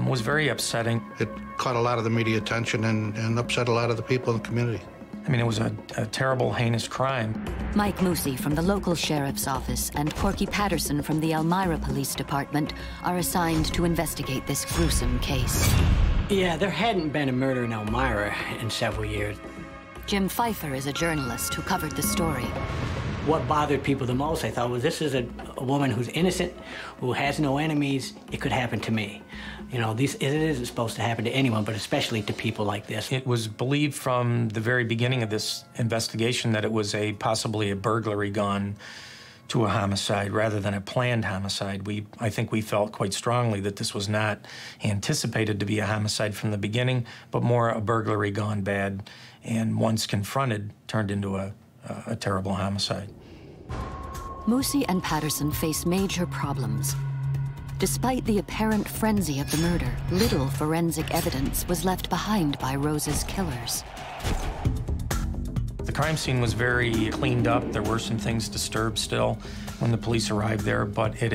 was very upsetting. It caught a lot of the media attention and upset a lot of the people in the community. I mean, it was a terrible, heinous crime. Mike Moosey from the local sheriff's office and Corky Patterson from the Elmira Police Department are assigned to investigate this gruesome case. Yeah, there hadn't been a murder in Elmira in several years. Jim Pfeiffer is a journalist who covered the story. What bothered people the most, I thought, was this is a woman who's innocent, who has no enemies. It could happen to me. You know, it isn't supposed to happen to anyone, but especially to people like this. It was believed from the very beginning of this investigation that it was possibly a burglary gone to a homicide rather than a planned homicide. I think we felt quite strongly that this was not anticipated to be a homicide from the beginning, but more a burglary gone bad, and once confronted, turned into a terrible homicide. Moosey and Patterson face major problems. Despite the apparent frenzy of the murder, little forensic evidence was left behind by Rose's killers. The crime scene was very cleaned up. There were some things disturbed still when the police arrived there, but it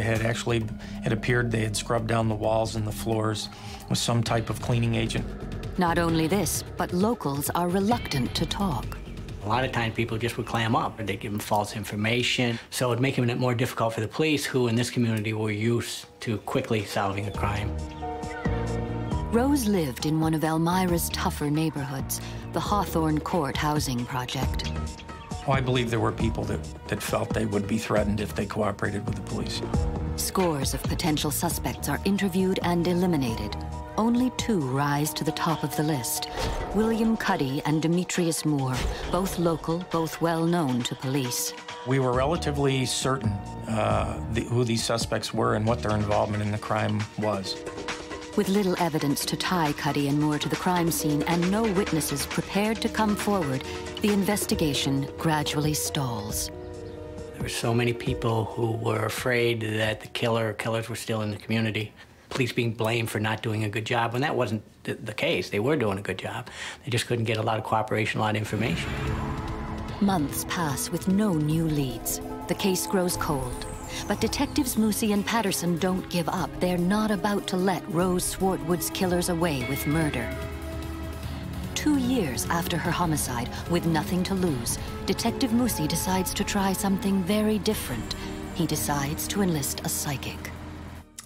appeared they had scrubbed down the walls and the floors with some type of cleaning agent. Not only this, but locals are reluctant to talk. A lot of times people just would clam up, or they'd give them false information. So it'd make it more difficult for the police, who in this community were used to quickly solving a crime. Rose lived in one of Elmira's tougher neighborhoods, the Hawthorne Court housing project. Oh, I believe there were people that felt they would be threatened if they cooperated with the police. Scores of potential suspects are interviewed and eliminated. Only two rise to the top of the list. William Cuddy and Demetrius Moore, both local, both well-known to police. We were relatively certain who these suspects were and what their involvement in the crime was. With little evidence to tie Cuddy and Moore to the crime scene and no witnesses prepared to come forward, the investigation gradually stalls. There were so many people who were afraid that the killers were still in the community. Police being blamed for not doing a good job, when that wasn't the case. They were doing a good job. They just couldn't get a lot of cooperation, a lot of information. Months pass with no new leads. The case grows cold. But detectives Moosey and Patterson don't give up. They're not about to let Rose Swartwood's killers away with murder. 2 years after her homicide, with nothing to lose, Detective Moosey decides to try something very different. He decides to enlist a psychic.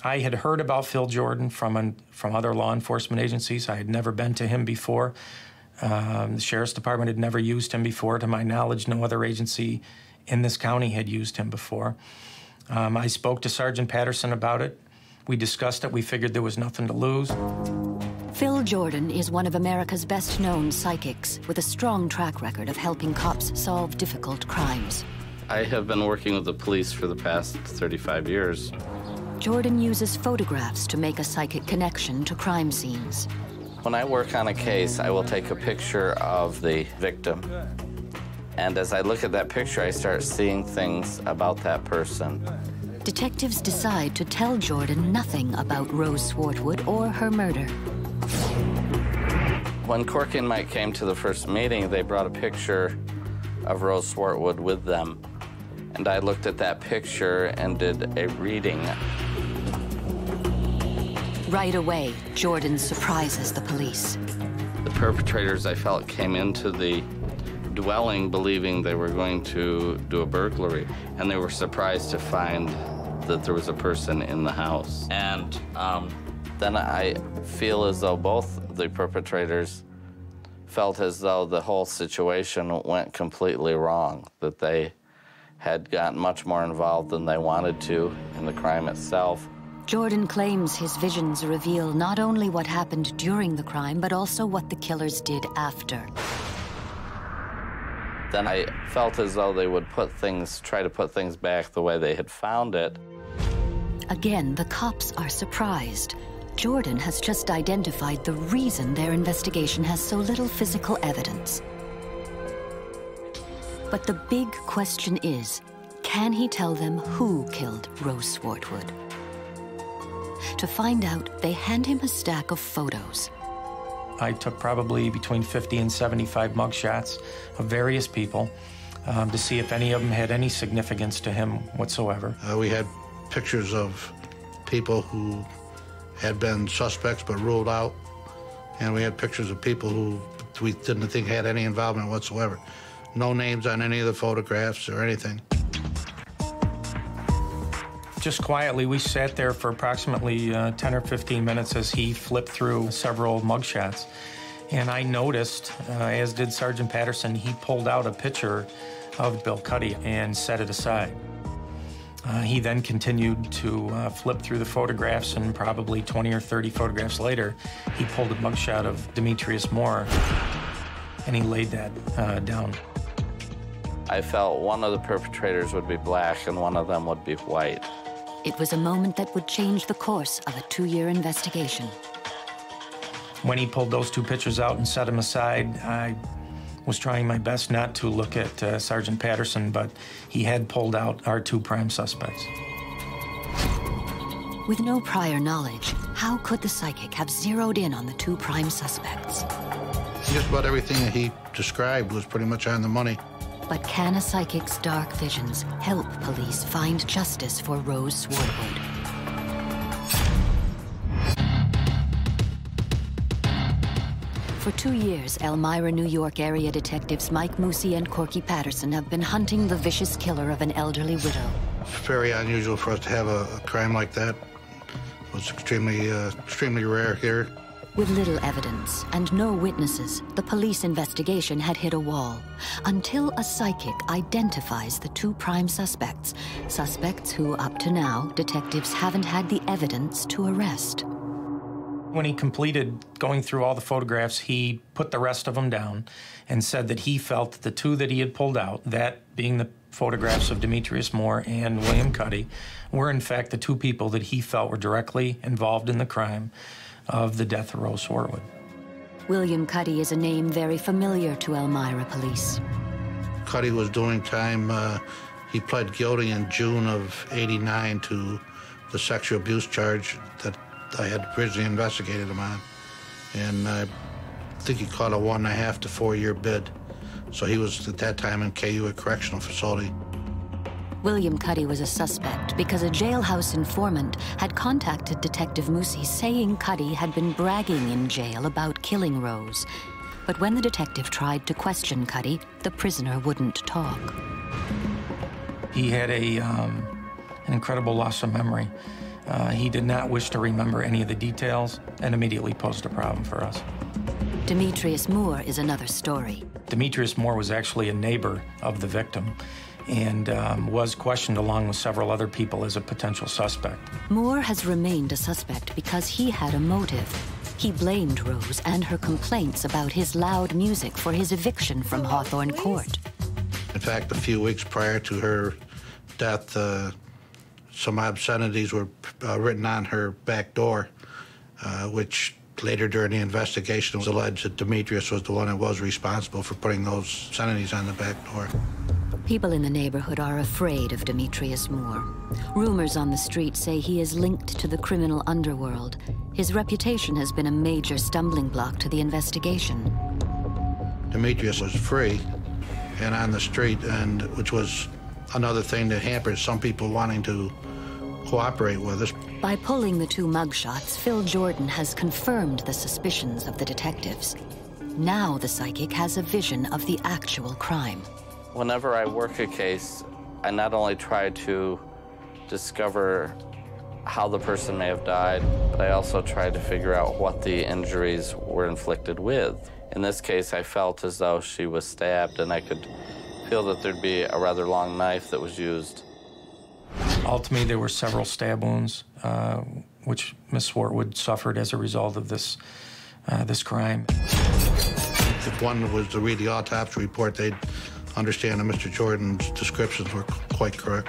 I had heard about Phil Jordan from other law enforcement agencies. I had never been to him before. The Sheriff's Department had never used him before. To my knowledge, no other agency in this county had used him before. I spoke to Sergeant Patterson about it. We discussed it. We figured there was nothing to lose. Phil Jordan is one of America's best-known psychics with a strong track record of helping cops solve difficult crimes. I have been working with the police for the past 35 years. Jordan uses photographs to make a psychic connection to crime scenes. When I work on a case, I will take a picture of the victim. And as I look at that picture, I start seeing things about that person. Detectives decide to tell Jordan nothing about Rose Swartwood or her murder. When Corky and Mike came to the first meeting, they brought a picture of Rose Swartwood with them. And I looked at that picture and did a reading. Right away, Jordan surprises the police. The perpetrators, I felt, came into the dwelling believing they were going to do a burglary, and they were surprised to find that there was a person in the house. And then I feel as though both the perpetrators felt as though the whole situation went completely wrong, that they had gotten much more involved than they wanted to in the crime itself. Jordan claims his visions reveal not only what happened during the crime, but also what the killers did after. Then I felt as though they would try to put things back the way they had found it. Again, the cops are surprised. Jordan has just identified the reason their investigation has so little physical evidence. But the big question is, can he tell them who killed Rose Swartwood? To find out, they hand him a stack of photos. I took probably between 50 and 75 mugshots of various people to see if any of them had any significance to him whatsoever. We had pictures of people who had been suspects but ruled out, and we had pictures of people who we didn't think had any involvement whatsoever. No names on any of the photographs or anything. Just quietly, we sat there for approximately 10 or 15 minutes as he flipped through several mugshots. And I noticed, as did Sergeant Patterson, he pulled out a picture of Bill Cuddy and set it aside. He then continued to flip through the photographs, and probably 20 or 30 photographs later, he pulled a mugshot of Demetrius Moore, and he laid that down. I felt one of the perpetrators would be black and one of them would be white. It was a moment that would change the course of a 2-year investigation. When he pulled those two pictures out and set them aside, I was trying my best not to look at Sergeant Patterson, but he had pulled out our 2 prime suspects. With no prior knowledge, how could the psychic have zeroed in on the 2 prime suspects? Just about everything that he described was pretty much on the money. But can a psychic's dark visions help police find justice for Rose Swartwood? For 2 years, Elmira, New York area detectives Mike Moosey and Corky Patterson have been hunting the vicious killer of an elderly widow. It's very unusual for us to have a crime like that. It was extremely rare here. With little evidence and no witnesses, the police investigation had hit a wall, until a psychic identifies the 2 prime suspects, suspects who, up to now, detectives haven't had the evidence to arrest. When he completed going through all the photographs, he put the rest of them down and said that he felt the 2 that he had pulled out, that being the photographs of Demetrius Moore and William Cuddy, were in fact the 2 people that he felt were directly involved in the crime of the death of Rose Swartwood. William Cuddy is a name very familiar to Elmira police. Cuddy was doing time. He pled guilty in June of '89 to the sexual abuse charge that I had originally investigated him on. And I think he caught a 1.5 to 4 year bid. So he was at that time in KU, a correctional facility. William Cuddy was a suspect because a jailhouse informant had contacted Detective Moosey saying Cuddy had been bragging in jail about killing Rose. But when the detective tried to question Cuddy, the prisoner wouldn't talk. He had an incredible loss of memory. He did not wish to remember any of the details and immediately posed a problem for us. Demetrius Moore is another story. Demetrius Moore was actually a neighbor of the victim and was questioned along with several other people as a potential suspect. Moore has remained a suspect because he had a motive. He blamed Rose and her complaints about his loud music for his eviction from Hawthorne Court. In fact, a few weeks prior to her death, some obscenities were written on her back door, which later during the investigation was alleged that Demetrius was the one that was responsible for putting those obscenities on the back door. People in the neighborhood are afraid of Demetrius Moore. Rumors on the street say he is linked to the criminal underworld. His reputation has been a major stumbling block to the investigation. Demetrius was free and on the street, and which was another thing that hampered some people wanting to cooperate with us. By pulling the two mugshots, Phil Jordan has confirmed the suspicions of the detectives. Now the psychic has a vision of the actual crime. Whenever I work a case, I not only try to discover how the person may have died, but I also try to figure out what the injuries were inflicted with. In this case, I felt as though she was stabbed, and I could feel that there'd be a rather long knife that was used. Ultimately, there were several stab wounds, which Miss Swartwood suffered as a result of this crime. If one was to read the autopsy report, they'd understand that Mr. Jordan's descriptions were quite correct.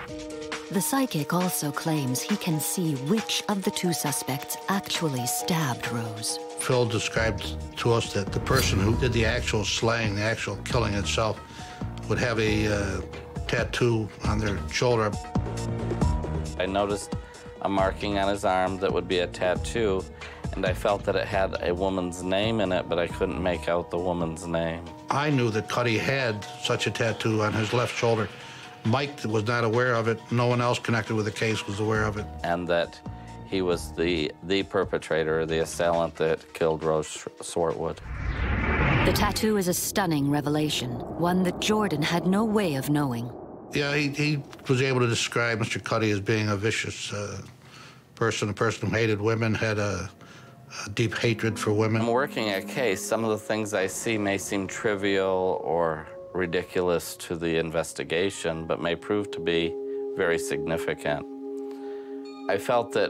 The psychic also claims he can see which of the two suspects actually stabbed Rose. Phil described to us that the person who did the actual slaying, the actual killing itself, would have a tattoo on their shoulder. I noticed a marking on his arm that would be a tattoo, and I felt that it had a woman's name in it, but I couldn't make out the woman's name. I knew that Cuddy had such a tattoo on his left shoulder. Mike was not aware of it. No one else connected with the case was aware of it. And that he was the perpetrator, the assailant that killed Rose Swartwood. The tattoo is a stunning revelation, one that Jordan had no way of knowing. Yeah, he was able to describe Mr. Cuddy as being a vicious person, a person who hated women, had a deep hatred for women. I'm working a case. Some of the things I see may seem trivial or ridiculous to the investigation, but may prove to be very significant. I felt that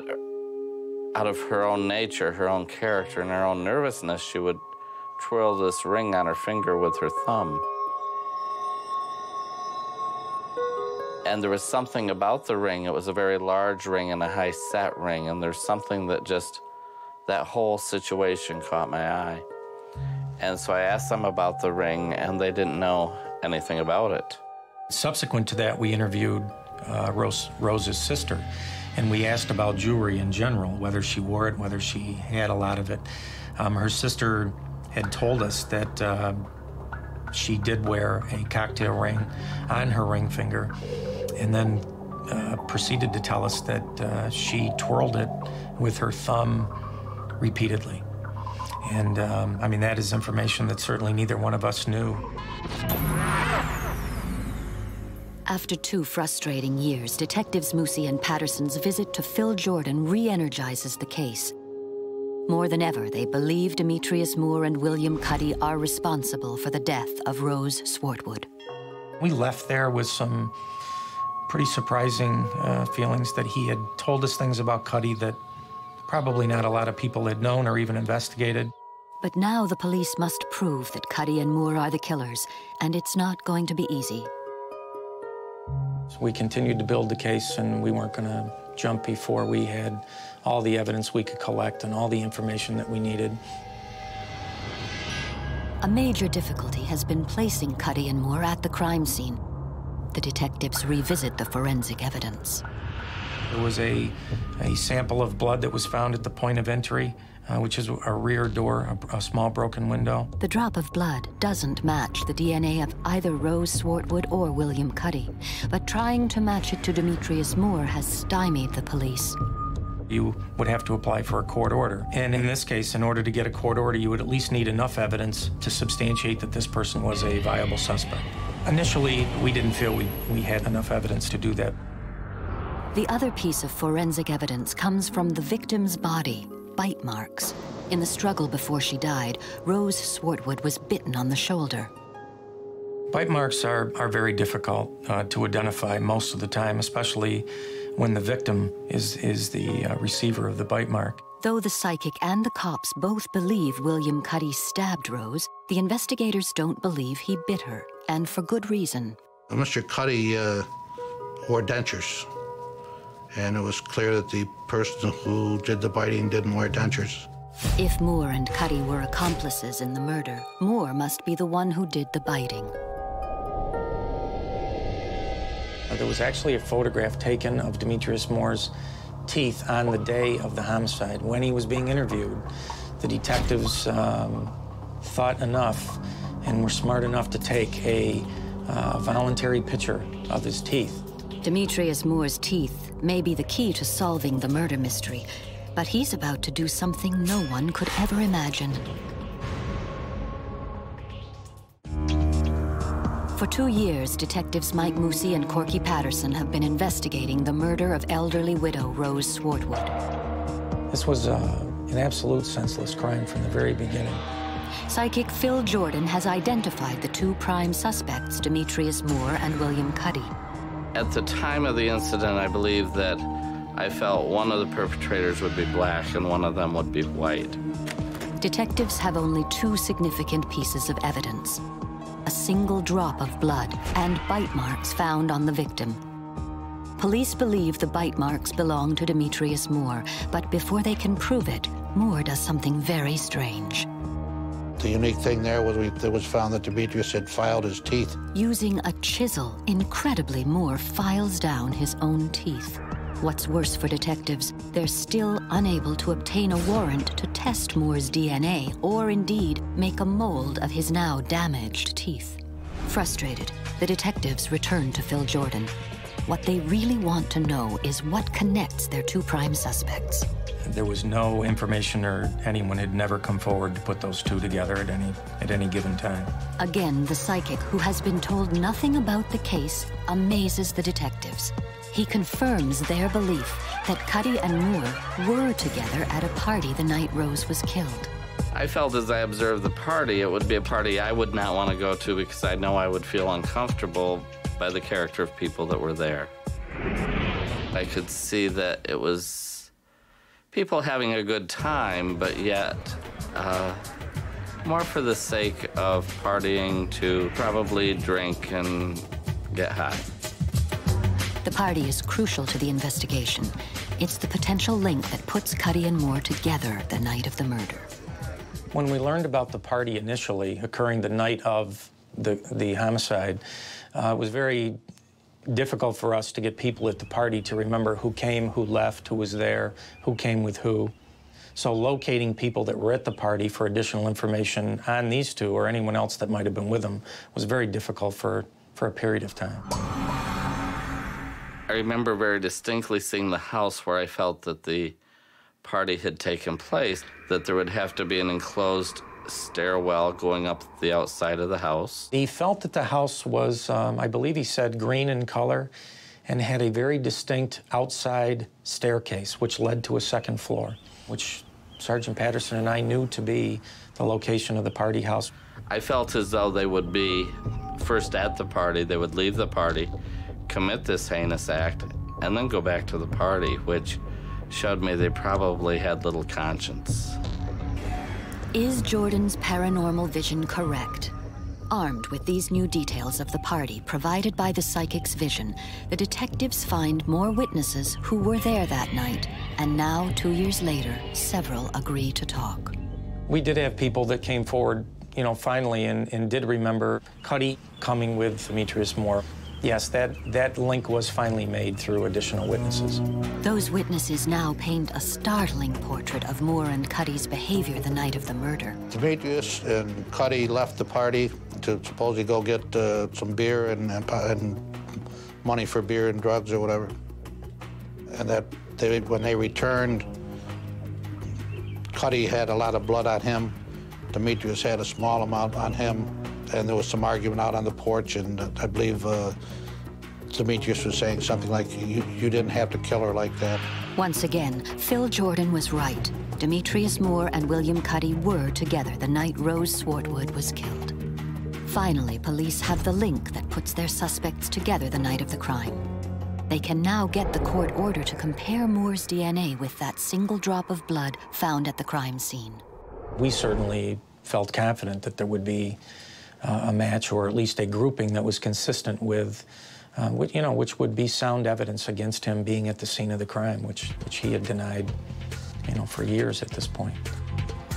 out of her own nature, her own character, and her own nervousness, she would twirl this ring on her finger with her thumb. And there was something about the ring. It was a very large ring and a high set ring, and there's something that just, that whole situation caught my eye. And so I asked them about the ring, and they didn't know anything about it. Subsequent to that, we interviewed Rose's sister, and we asked about jewelry in general, whether she wore it, whether she had a lot of it. Her sister had told us that she did wear a cocktail ring on her ring finger, and then proceeded to tell us that she twirled it with her thumb repeatedly. And, I mean, that is information that certainly neither one of us knew. After 2 frustrating years, Detectives Moosey and Patterson's visit to Phil Jordan re-energizes the case. More than ever, they believe Demetrius Moore and William Cuddy are responsible for the death of Rose Swartwood. We left there with some pretty surprising feelings that he had told us things about Cuddy that probably not a lot of people had known or even investigated. But now the police must prove that Cuddy and Moore are the killers, and it's not going to be easy. So we continued to build the case, and we weren't going to jump before we had all the evidence we could collect and all the information that we needed. A major difficulty has been placing Cuddy and Moore at the crime scene. The detectives revisit the forensic evidence. There was a sample of blood that was found at the point of entry, which is a rear door, a small broken window. The drop of blood doesn't match the DNA of either Rose Swartwood or William Cuddy, but trying to match it to Demetrius Moore has stymied the police. You would have to apply for a court order. And in this case, in order to get a court order, you would at least need enough evidence to substantiate that this person was a viable suspect. Initially, we didn't feel we had enough evidence to do that. The other piece of forensic evidence comes from the victim's body, bite marks. In the struggle before she died, Rose Swartwood was bitten on the shoulder. Bite marks are very difficult to identify most of the time, especially when the victim is the receiver of the bite mark. Though the psychic and the cops both believe William Cuddy stabbed Rose, the investigators don't believe he bit her, and for good reason. Mr. Cuddy wore dentures, and it was clear that the person who did the biting didn't wear dentures. If Moore and Cuddy were accomplices in the murder, Moore must be the one who did the biting. There was actually a photograph taken of Demetrius Moore's teeth on the day of the homicide. When he was being interviewed, the detectives thought enough and were smart enough to take a voluntary picture of his teeth. Demetrius Moore's teeth may be the key to solving the murder mystery, but he's about to do something no one could ever imagine. For 2 years, detectives Mike Moosey and Corky Patterson have been investigating the murder of elderly widow Rose Swartwood. This was an absolute senseless crime from the very beginning. Psychic Phil Jordan has identified the two prime suspects, Demetrius Moore and William Cuddy. At the time of the incident, I believe that I felt one of the perpetrators would be black and one of them would be white. Detectives have only 2 significant pieces of evidence: a single drop of blood and bite marks found on the victim. Police believe the bite marks belong to Demetrius Moore, but before they can prove it, Moore does something very strange. The unique thing there was it was found that Demetrius had filed his teeth. Using a chisel, incredibly, Moore files down his own teeth. What's worse for detectives, they're still unable to obtain a warrant to test Moore's DNA or indeed make a mold of his now damaged teeth. Frustrated, the detectives return to Phil Jordan. What they really want to know is what connects their 2 prime suspects. There was no information, or anyone had never come forward to put those 2 together at any given time. Again, the psychic, who has been told nothing about the case, amazes the detectives. He confirms their belief that Cuddy and Moore were together at a party the night Rose was killed. I felt as I observed the party, it would be a party I would not want to go to because I know I would feel uncomfortable by the character of people that were there. I could see that it was people having a good time, but yet more for the sake of partying to probably drink and get high. The party is crucial to the investigation. It's the potential link that puts Cuddy and Moore together the night of the murder. When we learned about the party initially occurring the night of the homicide, it was very difficult for us to get people at the party to remember who came, who left, who was there, who came with who. So locating people that were at the party for additional information on these 2 or anyone else that might have been with them was very difficult for a period of time. I remember very distinctly seeing the house where I felt that the party had taken place, that there would have to be an enclosed stairwell going up the outside of the house. He felt that the house was, I believe he said, green in color and had a very distinct outside staircase, which led to a 2nd floor, which Sergeant Patterson and I knew to be the location of the party house. I felt as though they would be first at the party, they would leave the party, commit this heinous act, and then go back to the party, which showed me they probably had little conscience. Is Jordan's paranormal vision correct? Armed with these new details of the party provided by the psychic's vision, the detectives find more witnesses who were there that night, and now, 2 years later, several agree to talk. We did have people that came forward, finally, and did remember Cuddy coming with Demetrius Moore. Yes, that link was finally made through additional witnesses. Those witnesses now paint a startling portrait of Moore and Cuddy's behavior the night of the murder. Demetrius and Cuddy left the party to supposedly go get some beer and money for beer and drugs or whatever. And that when they returned, Cuddy had a lot of blood on him. Demetrius had a small amount on him. And there was some argument out on the porch, and I believe Demetrius was saying something like, you didn't have to kill her like that. Once again, Phil Jordan was right. Demetrius Moore and William Cuddy were together the night Rose Swartwood was killed. Finally, police have the link that puts their suspects together the night of the crime. They can now get the court order to compare Moore's DNA with that single drop of blood found at the crime scene. We certainly felt confident that there would be a match, or at least a grouping that was consistent with, which would be sound evidence against him being at the scene of the crime, which he had denied, for years at this point.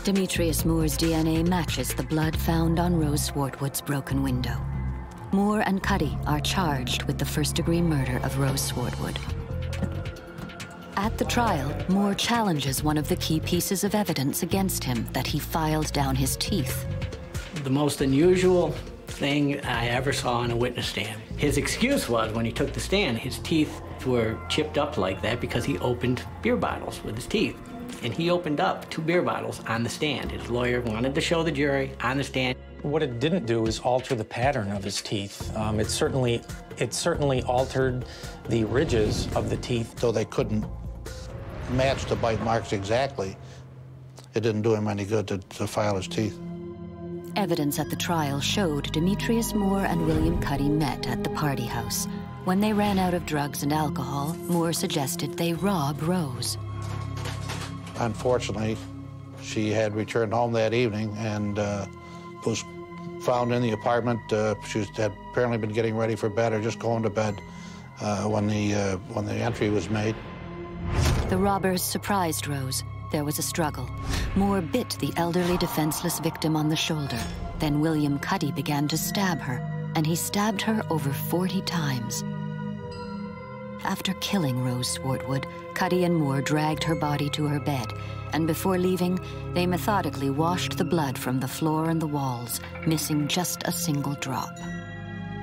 Demetrius Moore's DNA matches the blood found on Rose Swartwood's broken window. Moore and Cuddy are charged with the first-degree murder of Rose Swartwood. At the trial, Moore challenges one of the key pieces of evidence against him, that he filed down his teeth. The most unusual thing I ever saw on a witness stand. His excuse was, when he took the stand, his teeth were chipped up like that because he opened beer bottles with his teeth. And he opened up 2 beer bottles on the stand. His lawyer wanted to show the jury on the stand. What it didn't do is alter the pattern of his teeth. It certainly altered the ridges of the teeth. Though they couldn't match the bite marks exactly, it didn't do him any good to file his teeth. Evidence at the trial showed Demetrius Moore and William Cuddy met at the party house. When they ran out of drugs and alcohol, Moore suggested they rob Rose. Unfortunately, she had returned home that evening and was found in the apartment. She had apparently been getting ready for bed or just going to bed when the entry was made. The robbers surprised Rose. There was a struggle. Moore bit the elderly, defenseless victim on the shoulder. Then William Cuddy began to stab her, and he stabbed her over 40 times. After killing Rose Swartwood, Cuddy and Moore dragged her body to her bed, and before leaving, they methodically washed the blood from the floor and the walls, missing just a single drop.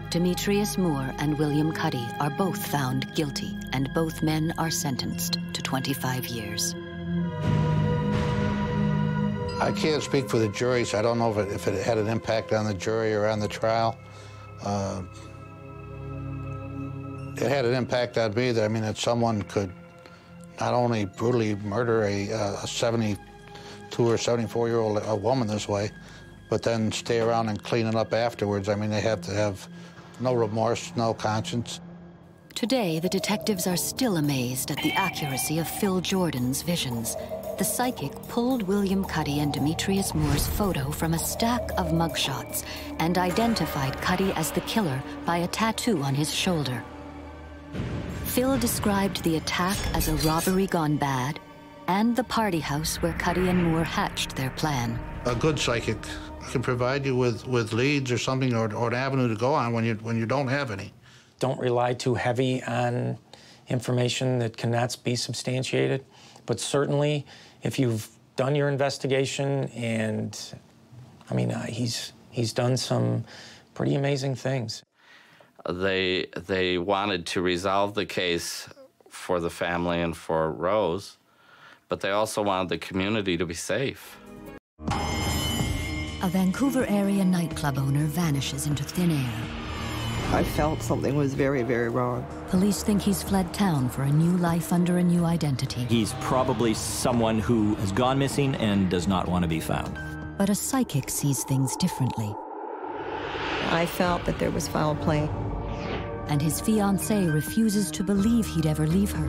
Demetrius Moore and William Cuddy are both found guilty, and both men are sentenced to 25 years. I can't speak for the jury, so I don't know if it had an impact on the jury or on the trial. It had an impact on me that someone could not only brutally murder a 72 or 74-year-old woman this way, but then stay around and clean it up afterwards. They have to have no remorse, no conscience. Today, the detectives are still amazed at the accuracy of Phil Jordan's visions. The psychic pulled William Cuddy and Demetrius Moore's photo from a stack of mugshots and identified Cuddy as the killer by a tattoo on his shoulder. Phil described the attack as a robbery gone bad and the party house where Cuddy and Moore hatched their plan. A good psychic can provide you with leads or something, or an avenue to go on when you don't have any. Don't rely too heavy on information that cannot be substantiated, but certainly if you've done your investigation, and he's done some pretty amazing things. They wanted to resolve the case for the family and for Rose, but they also wanted the community to be safe. A Vancouver area nightclub owner vanishes into thin air. I felt something was very, very wrong. Police think he's fled town for a new life under a new identity. He's probably someone who has gone missing and does not want to be found. But a psychic sees things differently. I felt that there was foul play. And his fiancée refuses to believe he'd ever leave her.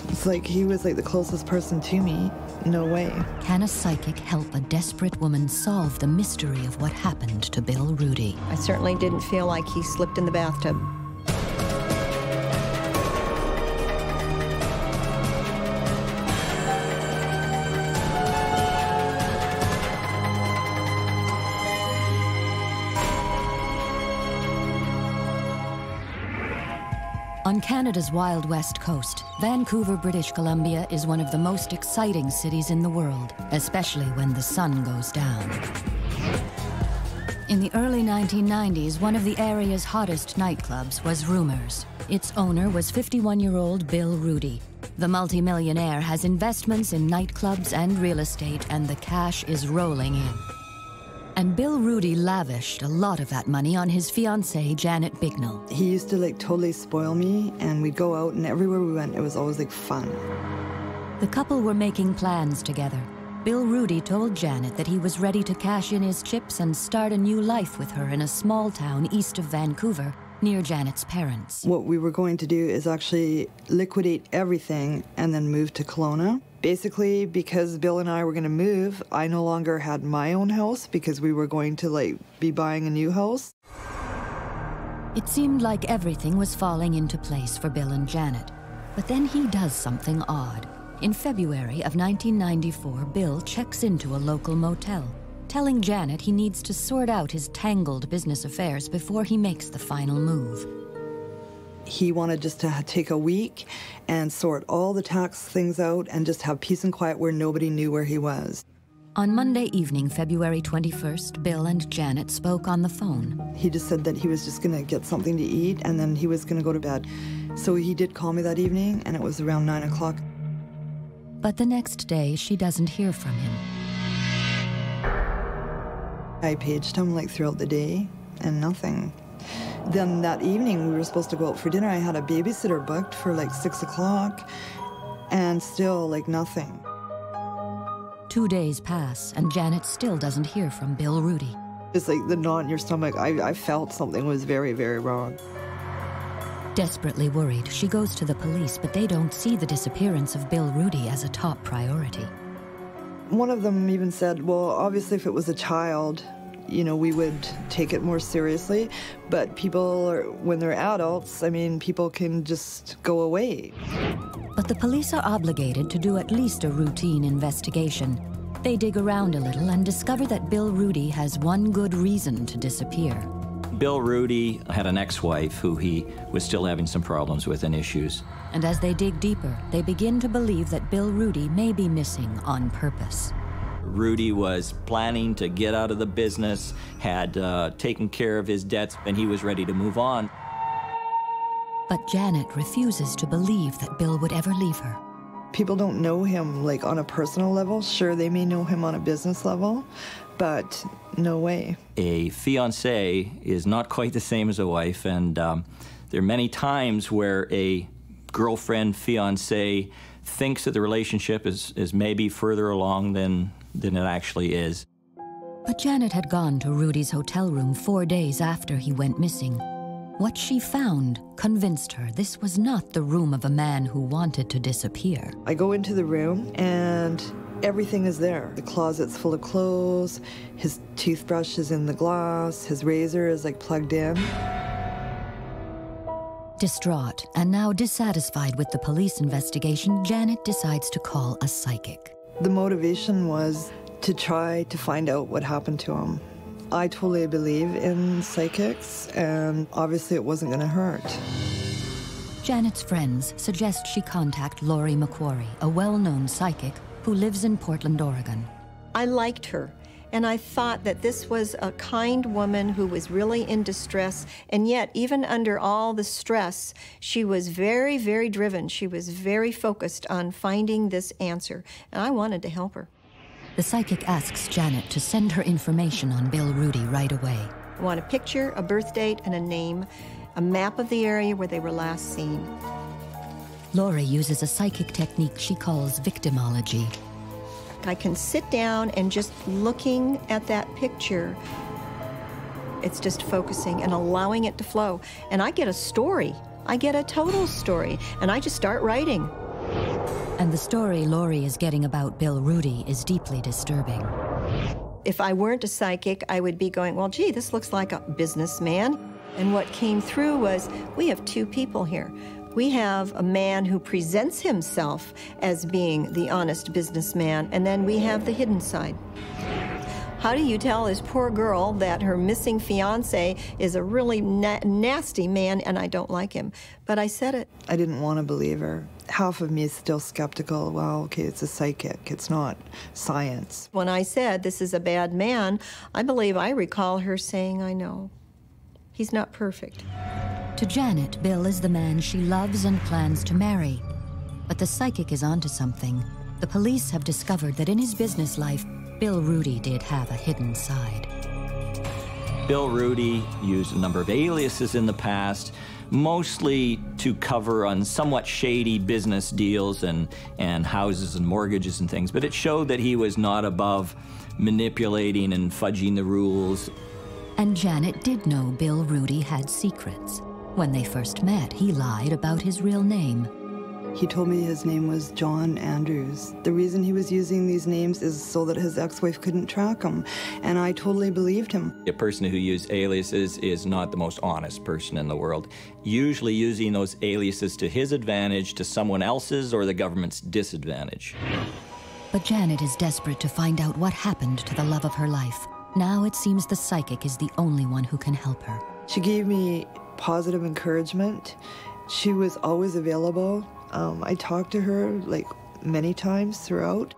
It's like he was like the closest person to me. No way. Can a psychic help a desperate woman solve the mystery of what happened to Bill Rudy? I certainly didn't feel like he slipped in the bathtub. On Canada's Wild West coast, Vancouver, British Columbia is one of the most exciting cities in the world, especially when the sun goes down. In the early 1990s, one of the area's hottest nightclubs was Rumors. Its owner was 51-year-old Bill Rudy. The multimillionaire has investments in nightclubs and real estate, and the cash is rolling in. And Bill Rudy lavished a lot of that money on his fiancée, Janet Bignell. He used to totally spoil me, and we'd go out, and everywhere we went, it was always fun. The couple were making plans together. Bill Rudy told Janet that he was ready to cash in his chips and start a new life with her in a small town east of Vancouver, near Janet's parents. What we were going to do is actually liquidate everything and then move to Kelowna. Basically, because Bill and I were going to move, I no longer had my own house because we were going to be buying a new house. It seemed like everything was falling into place for Bill and Janet. But then he does something odd. In February of 1994, Bill checks into a local motel, telling Janet he needs to sort out his tangled business affairs before he makes the final move. He wanted just to take a week and sort all the tax things out and just have peace and quiet where nobody knew where he was. On Monday evening, February 21st, Bill and Janet spoke on the phone. He just said that he was just going to get something to eat and then he was going to go to bed. So he did call me that evening, and it was around 9 o'clock. But the next day, she doesn't hear from him. I paged him throughout the day and nothing. Then that evening, we were supposed to go out for dinner. I had a babysitter booked for 6 o'clock, and still nothing. 2 days pass, and Janet still doesn't hear from Bill Rudy. Just the knot in your stomach, I felt something was very, very wrong. Desperately worried, she goes to the police, but they don't see the disappearance of Bill Rudy as a top priority. One of them even said, well, obviously if it was a child, we would take it more seriously, but people, when they're adults, people can just go away. But the police are obligated to do at least a routine investigation. They dig around a little and discover that Bill Rudy has one good reason to disappear. Bill Rudy had an ex-wife who he was still having some problems with and issues. And as they dig deeper, they begin to believe that Bill Rudy may be missing on purpose. Rudy was planning to get out of the business, had taken care of his debts, and he was ready to move on. But Janet refuses to believe that Bill would ever leave her. People don't know him on a personal level. Sure, they may know him on a business level, but no way. A fiancé is not quite the same as a wife, and there are many times where a girlfriend, fiancé thinks that the relationship is maybe further along than it actually is. But Janet had gone to Rudy's hotel room 4 days after he went missing. What she found convinced her this was not the room of a man who wanted to disappear. I go into the room and everything is there. The closet's full of clothes, his toothbrush is in the glass, his razor is plugged in. Distraught and now dissatisfied with the police investigation, Janet decides to call a psychic. The motivation was to try to find out what happened to him. I totally believe in psychics, and obviously it wasn't going to hurt. Janet's friends suggest she contact Lori McQuarrie, a well-known psychic who lives in Portland, Oregon. I liked her, and I thought that this was a kind woman who was really in distress, and yet, even under all the stress, she was very, very driven. She was very focused on finding this answer, and I wanted to help her. The psychic asks Janet to send her information on Bill Rudy right away. I want a picture, a birth date, and a name, a map of the area where they were last seen. Lori uses a psychic technique she calls victimology. I can sit down and just looking at that picture, it's just focusing and allowing it to flow. And I get a story. I get a total story, and I just start writing. And the story Lori is getting about Bill Rudy is deeply disturbing. If I weren't a psychic, I would be going, well, gee, this looks like a businessman. And what came through was, we have two people here. We have a man who presents himself as being the honest businessman, and then we have the hidden side. How do you tell this poor girl that her missing fiancé is a really nasty man and I don't like him? But I said it. I didn't want to believe her. Half of me is still skeptical. Well, okay, it's a psychic. It's not science. When I said this is a bad man, I believe I recall her saying, I know. He's not perfect. To Janet, Bill is the man she loves and plans to marry. But the psychic is onto something. The police have discovered that in his business life, Bill Rudy did have a hidden side. Bill Rudy used a number of aliases in the past, mostly to cover on somewhat shady business deals and houses and mortgages and things, but it showed that he was not above manipulating and fudging the rules. And Janet did know Bill Rudy had secrets. When they first met, he lied about his real name. He told me his name was John Andrews. The reason he was using these names is so that his ex-wife couldn't track him, and I totally believed him. A person who uses aliases is not the most honest person in the world, usually using those aliases to his advantage, to someone else's or the government's disadvantage. But Janet is desperate to find out what happened to the love of her life. Now it seems the psychic is the only one who can help her. She gave me positive encouragement. She was always available. I talked to her like many times throughout.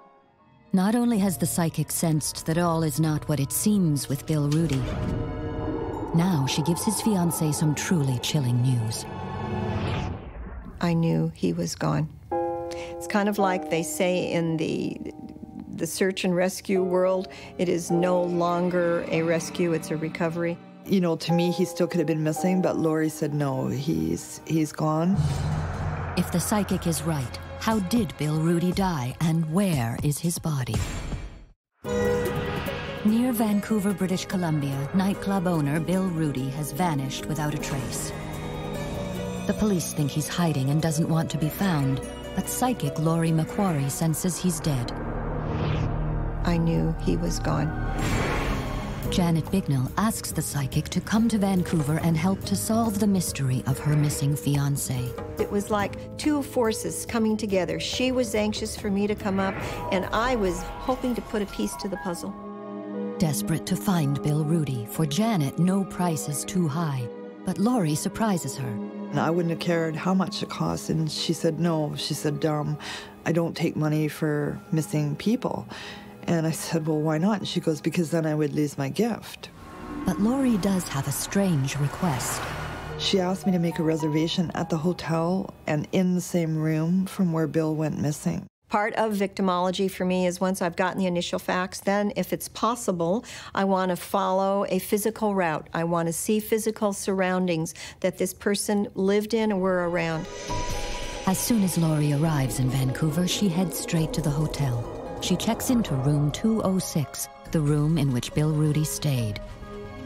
Not only has the psychic sensed that all is not what it seems with Bill Rudy, now she gives his fiancée some truly chilling news. I knew he was gone. It's kind of like they say in the search and rescue world, it is no longer a rescue, it's a recovery. You know, to me, he still could have been missing, but Lori said no, he's gone. If the psychic is right, how did Bill Rudy die, and where is his body? Near Vancouver, British Columbia, nightclub owner Bill Rudy has vanished without a trace. The police think he's hiding and doesn't want to be found, but psychic Lori McQuarrie senses he's dead. I knew he was gone. Janet Bignell asks the psychic to come to Vancouver and help to solve the mystery of her missing fiancé. It was like two forces coming together. She was anxious for me to come up, and I was hoping to put a piece to the puzzle. Desperate to find Bill Rudy, for Janet, no price is too high. But Lori surprises her. I wouldn't have cared how much it cost, and she said no. She said, I don't take money for missing people. And I said, well, why not? And she goes, because then I would lose my gift. But Lori does have a strange request. She asked me to make a reservation at the hotel and in the same room from where Bill went missing. Part of victimology for me is once I've gotten the initial facts, then if it's possible, I want to follow a physical route. I want to see physical surroundings that this person lived in or were around. As soon as Lori arrives in Vancouver, she heads straight to the hotel. She checks into room 206, the room in which Bill Rudy stayed.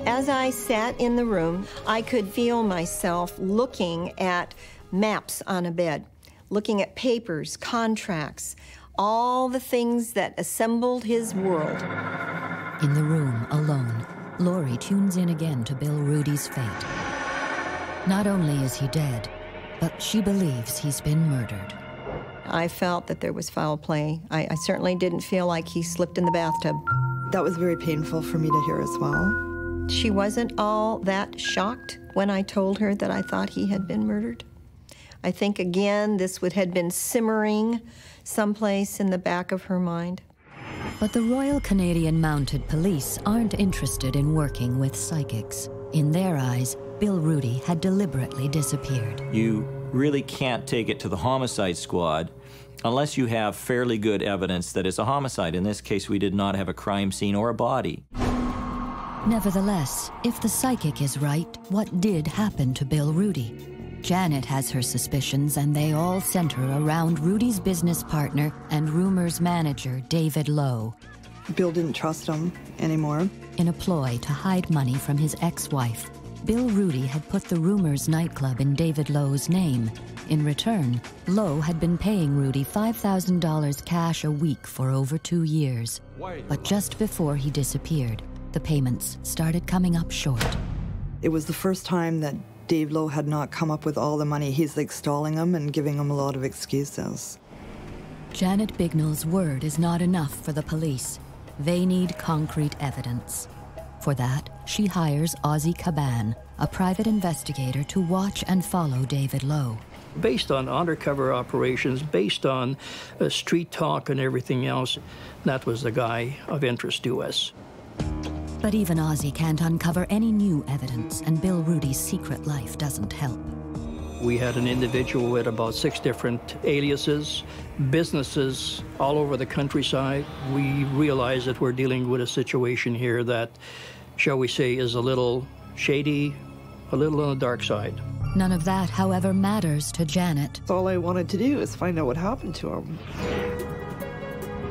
As I sat in the room, I could feel myself looking at maps on a bed, looking at papers, contracts, all the things that assembled his world. In the room, alone, Lori tunes in again to Bill Rudy's fate. Not only is he dead, but she believes he's been murdered. I felt that there was foul play. I certainly didn't feel like he slipped in the bathtub. That was very painful for me to hear as well. She wasn't all that shocked when I told her that I thought he had been murdered. I think, again, this had been simmering someplace in the back of her mind. But the Royal Canadian Mounted Police aren't interested in working with psychics. In their eyes, Bill Rudy had deliberately disappeared. You really can't take it to the homicide squad unless you have fairly good evidence that it's a homicide. In this case, we did not have a crime scene or a body. Nevertheless, if the psychic is right, what did happen to Bill Rudy? Janet has her suspicions, and they all center around Rudy's business partner and Rumor's manager, David Lowe. Bill didn't trust him anymore. In a ploy to hide money from his ex-wife, Bill Rudy had put the Rumors nightclub in David Lowe's name. In return, Lowe had been paying Rudy $5,000 cash a week for over 2 years. But just before he disappeared, the payments started coming up short. It was the first time that Dave Lowe had not come up with all the money. He's like stalling him and giving him a lot of excuses. Janet Bignell's word is not enough for the police. They need concrete evidence. For that, she hires Ozzie Caban, a private investigator, to watch and follow David Lowe. Based on undercover operations, based on street talk and everything else, that was the guy of interest to us. But even Ozzie can't uncover any new evidence, and Bill Rudy's secret life doesn't help. We had an individual with about 6 different aliases, businesses all over the countryside. We realize that we're dealing with a situation here that, shall we say, is a little shady, a little on the dark side. None of that, however, matters to Janet. All I wanted to do is find out what happened to him.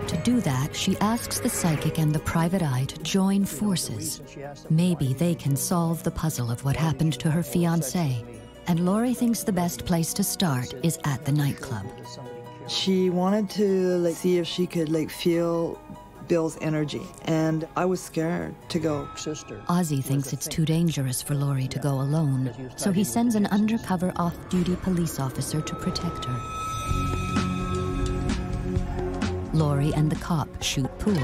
To do that, she asks the psychic and the private eye to join forces. Maybe they can solve the puzzle of what happened to her fiancé. And Lori thinks the best place to start is at the nightclub. She wanted to see if she could feel Bill's energy, and I was scared to go. Ozzy thinks it's too dangerous for Lori to go alone, so he sends an undercover off-duty police officer to protect her. Lori and the cop shoot pool,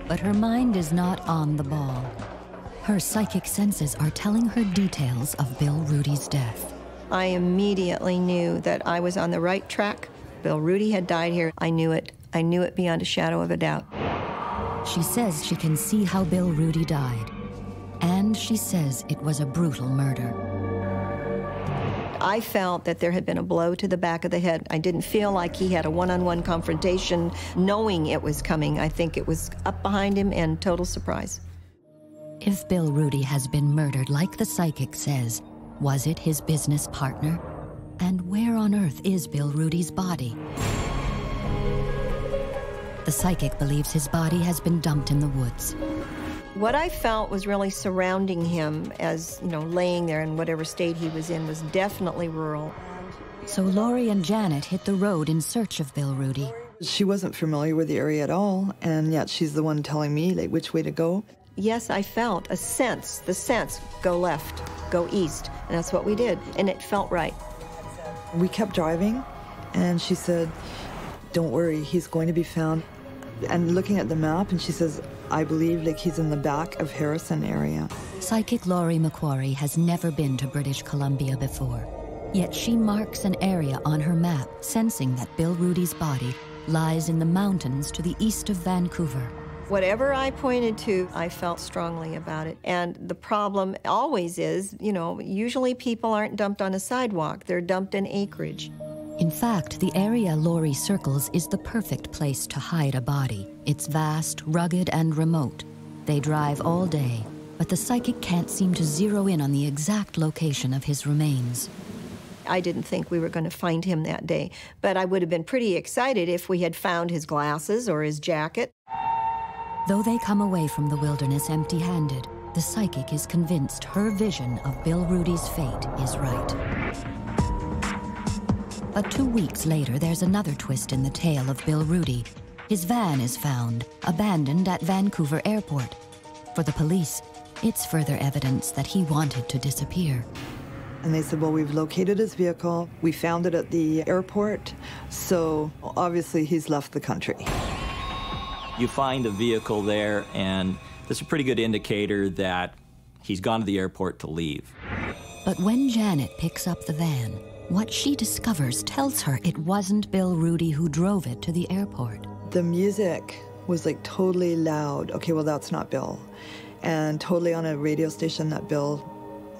but her mind is not on the ball. Her psychic senses are telling her details of Bill Rudy's death. I immediately knew that I was on the right track. Bill Rudy had died here. I knew it. I knew it beyond a shadow of a doubt. She says she can see how Bill Rudy died. And she says it was a brutal murder. I felt that there had been a blow to the back of the head. I didn't feel like he had a one-on-one confrontation knowing it was coming. I think it was up behind him and total surprise. If Bill Rudy has been murdered like the psychic says, was it his business partner? And where on earth is Bill Rudy's body? The psychic believes his body has been dumped in the woods. What I felt was really surrounding him as, laying there in whatever state he was in was definitely rural. So Lori and Janet hit the road in search of Bill Rudy. She wasn't familiar with the area at all, and yet she's the one telling me which way to go. Yes, I felt the sense, go left, go east, and that's what we did, and it felt right. We kept driving, and she said, "Don't worry, he's going to be found." And looking at the map, and she says, "I believe he's in the back of Harrison area." Psychic Lori McQuarrie has never been to British Columbia before. Yet she marks an area on her map, sensing that Bill Rudy's body lies in the mountains to the east of Vancouver. Whatever I pointed to, I felt strongly about it. And the problem always is, usually people aren't dumped on a sidewalk. They're dumped in acreage. In fact, the area Lori circles is the perfect place to hide a body. It's vast, rugged, and remote. They drive all day, but the psychic can't seem to zero in on the exact location of his remains. I didn't think we were going to find him that day, but I would have been pretty excited if we had found his glasses or his jacket. Though they come away from the wilderness empty-handed, the psychic is convinced her vision of Bill Rudy's fate is right. But 2 weeks later, there's another twist in the tale of Bill Rudy. His van is found, abandoned at Vancouver Airport. For the police, it's further evidence that he wanted to disappear. And they said, "Well, we've located his vehicle. We found it at the airport, so obviously he's left the country." You find a vehicle there, and that's a pretty good indicator that he's gone to the airport to leave. But when Janet picks up the van, what she discovers tells her it wasn't Bill Rudy who drove it to the airport. The music was totally loud. Okay, well, that's not Bill. And totally on a radio station that Bill,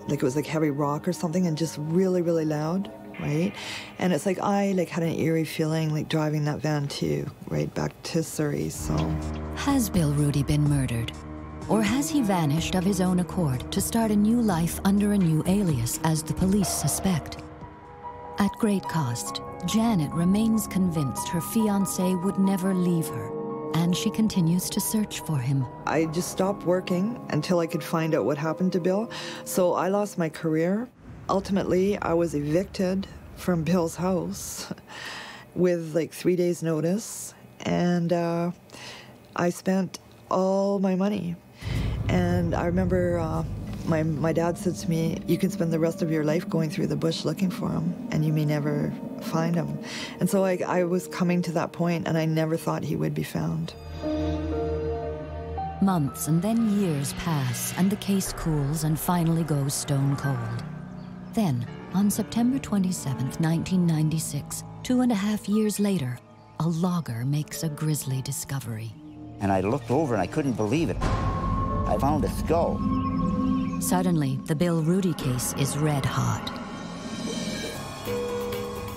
it was heavy rock or something, and just really, really loud, right? And it's I had an eerie feeling driving that van too, right back to Surrey, so. Has Bill Rudy been murdered? Or has he vanished of his own accord to start a new life under a new alias, as the police suspect? At great cost, Janet remains convinced her fiancé would never leave her, and she continues to search for him. I just stopped working until I could find out what happened to Bill, so I lost my career. Ultimately, I was evicted from Bill's house with 3 days' notice, and I spent all my money. And I remember my dad said to me, "You can spend the rest of your life going through the bush looking for him, and you may never find him." And so I was coming to that point, and I never thought he would be found. Months and then years pass, and the case cools and finally goes stone cold. Then, on September 27th, 1996, 2.5 years later, a logger makes a grisly discovery. And I looked over and I couldn't believe it. I found a skull. Suddenly, the Bill Rudy case is red hot.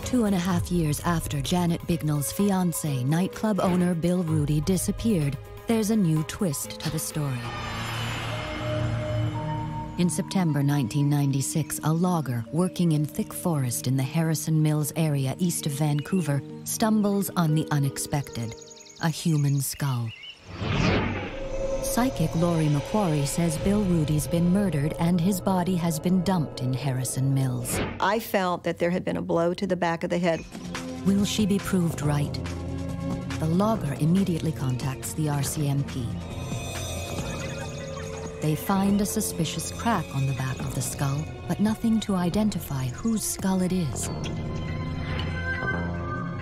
2.5 years after Janet Bignell's fiancé, nightclub owner Bill Rudy, disappeared, there's a new twist to the story. In September 1996, a logger working in thick forest in the Harrison Mills area east of Vancouver stumbles on the unexpected, a human skull. Psychic Laurie McQuarrie says Bill Rudy's been murdered and his body has been dumped in Harrison Mills. I felt that there had been a blow to the back of the head. Will she be proved right? The logger immediately contacts the RCMP. They find a suspicious crack on the back of the skull, but nothing to identify whose skull it is.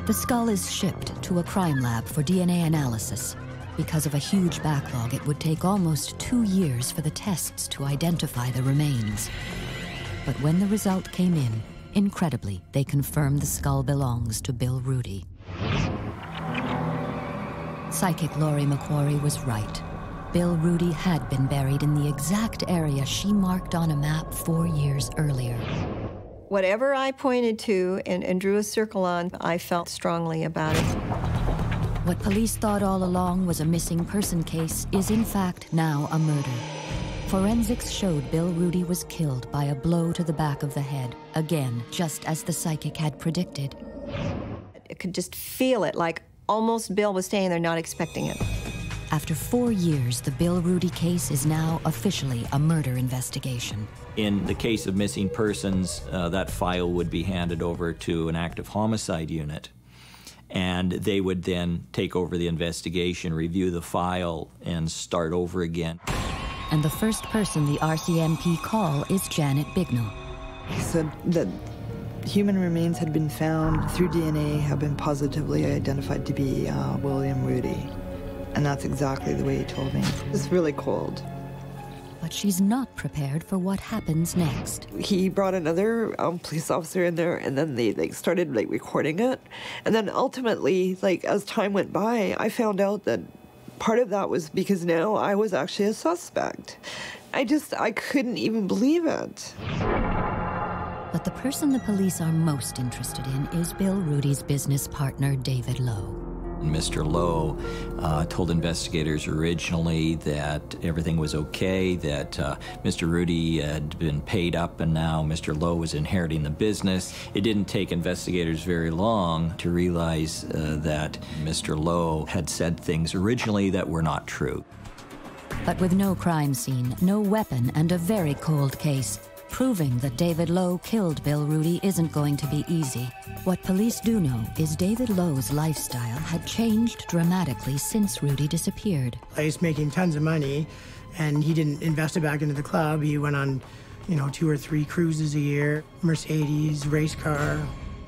The skull is shipped to a crime lab for DNA analysis. Because of a huge backlog, it would take almost 2 years for the tests to identify the remains. But when the result came in, incredibly, they confirmed the skull belongs to Bill Rudy. Psychic Laurie McQuarrie was right. Bill Rudy had been buried in the exact area she marked on a map 4 years earlier. Whatever I pointed to and drew a circle on, I felt strongly about it. What police thought all along was a missing person case is in fact now a murder. Forensics showed Bill Rudy was killed by a blow to the back of the head, again, just as the psychic had predicted. I could just feel it, like almost Bill was staying there not expecting it. After 4 years, the Bill Rudy case is now officially a murder investigation. In the case of missing persons, that file would be handed over to an active homicide unit. And they would then take over the investigation, review the file, and start over again. And the first person the RCMP call is Janet Bignell. He said that human remains had been found through DNA, have been positively identified to be William Rudy. And that's exactly the way he told me. It's really cold. But she's not prepared for what happens next. He brought another police officer in there, and then they started recording it. And then ultimately, as time went by, I found out that part of that was because now I was actually a suspect. I couldn't even believe it. But the person the police are most interested in is Bill Rudy's business partner, David Lowe. Mr. Lowe told investigators originally that everything was okay, that Mr. Rudy had been paid up and now Mr. Lowe was inheriting the business. It didn't take investigators very long to realize that Mr. Lowe had said things originally that were not true. But with no crime scene, no weapon, and a very cold case, proving that David Lowe killed Bill Rudy isn't going to be easy. What police do know is David Lowe's lifestyle had changed dramatically since Rudy disappeared. He's making tons of money, and he didn't invest it back into the club. He went on, 2 or 3 cruises a year, Mercedes, race car.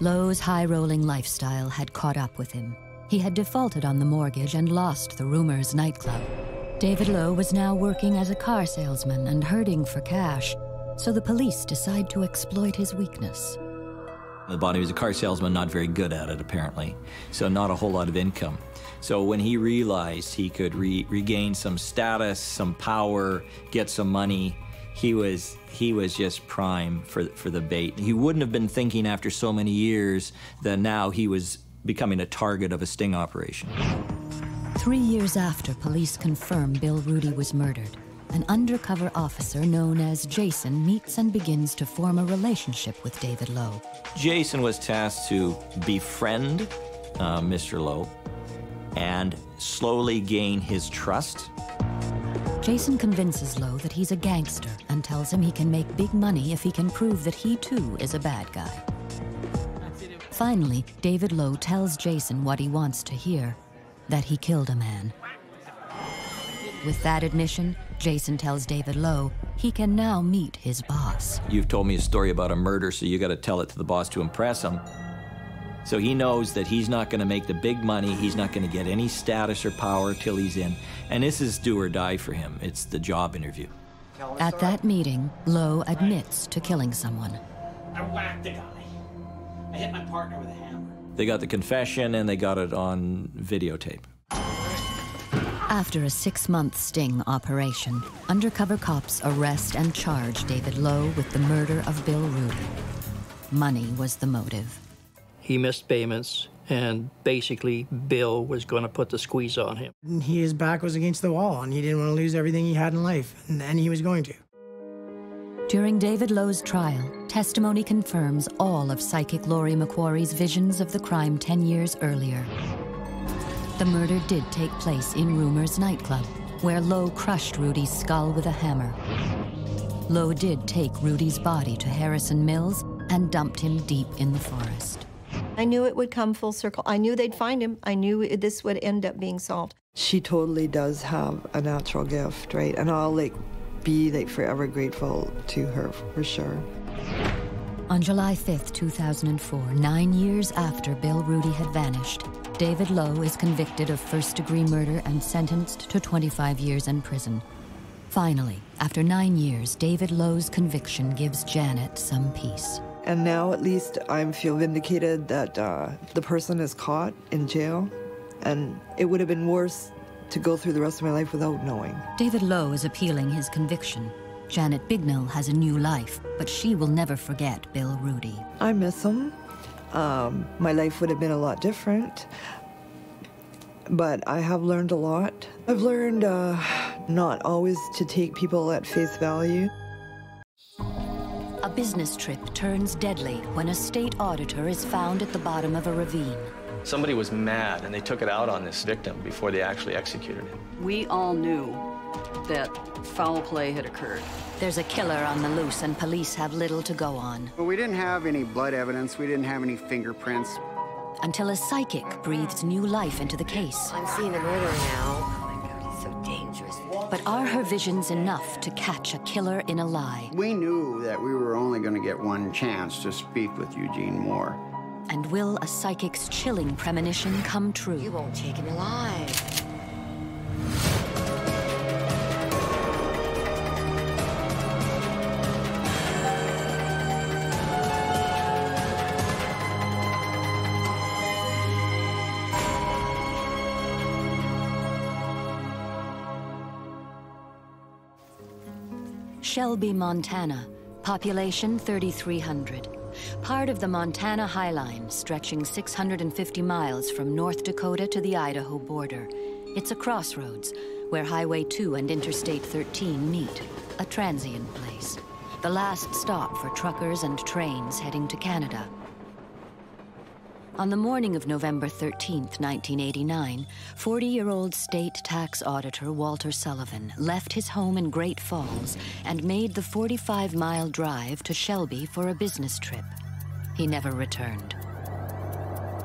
Lowe's high-rolling lifestyle had caught up with him. He had defaulted on the mortgage and lost the Rumors nightclub. David Lowe was now working as a car salesman and herding for cash. So the police decide to exploit his weakness. The body was a car salesman, not very good at it, apparently. So not a whole lot of income. So when he realized he could regain some status, some power, get some money, he was just prime for the bait. He wouldn't have been thinking after so many years that now he was becoming a target of a sting operation. 3 years after police confirm Bill Rudy was murdered, an undercover officer known as Jason meets and begins to form a relationship with David Lowe. Jason was tasked to befriend Mr. Lowe and slowly gain his trust. Jason convinces Lowe that he's a gangster and tells him he can make big money if he can prove that he too is a bad guy. Finally, David Lowe tells Jason what he wants to hear, that he killed a man. With that admission, Jason tells David Lowe he can now meet his boss. You've told me a story about a murder, so you got to tell it to the boss to impress him. So he knows that he's not going to make the big money, he's not going to get any status or power till he's in. And this is do or die for him. It's the job interview. At that meeting, Lowe admits to killing someone. I whacked the guy. I hit my partner with a hammer. They got the confession and they got it on videotape. After a 6-month sting operation, undercover cops arrest and charge David Lowe with the murder of Bill Rudy. Money was the motive. He missed payments, and basically Bill was going to put the squeeze on him. His back was against the wall, and he didn't want to lose everything he had in life, and he was going to. During David Lowe's trial, testimony confirms all of Psychic Laurie McQuarrie's visions of the crime 10 years earlier. The murder did take place in Rumors nightclub, where Lowe crushed Rudy's skull with a hammer. Lowe did take Rudy's body to Harrison Mills and dumped him deep in the forest. I knew it would come full circle. I knew they'd find him. I knew this would end up being solved. She totally does have a natural gift, right? And I'll be forever grateful to her for sure. On July 5th, 2004, 9 years after Bill Rudy had vanished, David Lowe is convicted of first-degree murder and sentenced to 25 years in prison. Finally, after 9 years, David Lowe's conviction gives Janet some peace. And now at least I feel vindicated that the person is caught in jail, and it would have been worse to go through the rest of my life without knowing. David Lowe is appealing his conviction. Janet Bignell has a new life, but she will never forget Bill Rudy. I miss him. My life would have been a lot different, but I have learned a lot. I've learned not always to take people at face value. A business trip turns deadly when a state auditor is found at the bottom of a ravine. Somebody was mad and they took it out on this victim before they actually executed him. We all knew that foul play had occurred. There's a killer on the loose and police have little to go on. Well, we didn't have any blood evidence. We didn't have any fingerprints. Until a psychic breathes new life into the case. I'm seeing the murderer now. Oh my God, he's so dangerous. But are her visions enough to catch a killer in a lie? We knew that we were only going to get one chance to speak with Eugene Moore. And will a psychic's chilling premonition come true? You won't take him alive. Shelby, Montana. Population 3,300. Part of the Montana Highline, stretching 650 miles from North Dakota to the Idaho border. It's a crossroads where Highway 2 and Interstate 13 meet, a transient place. The last stop for truckers and trains heading to Canada. On the morning of November 13th, 1989, 40-year-old state tax auditor Walter Sullivan left his home in Great Falls and made the 45-mile drive to Shelby for a business trip. He never returned.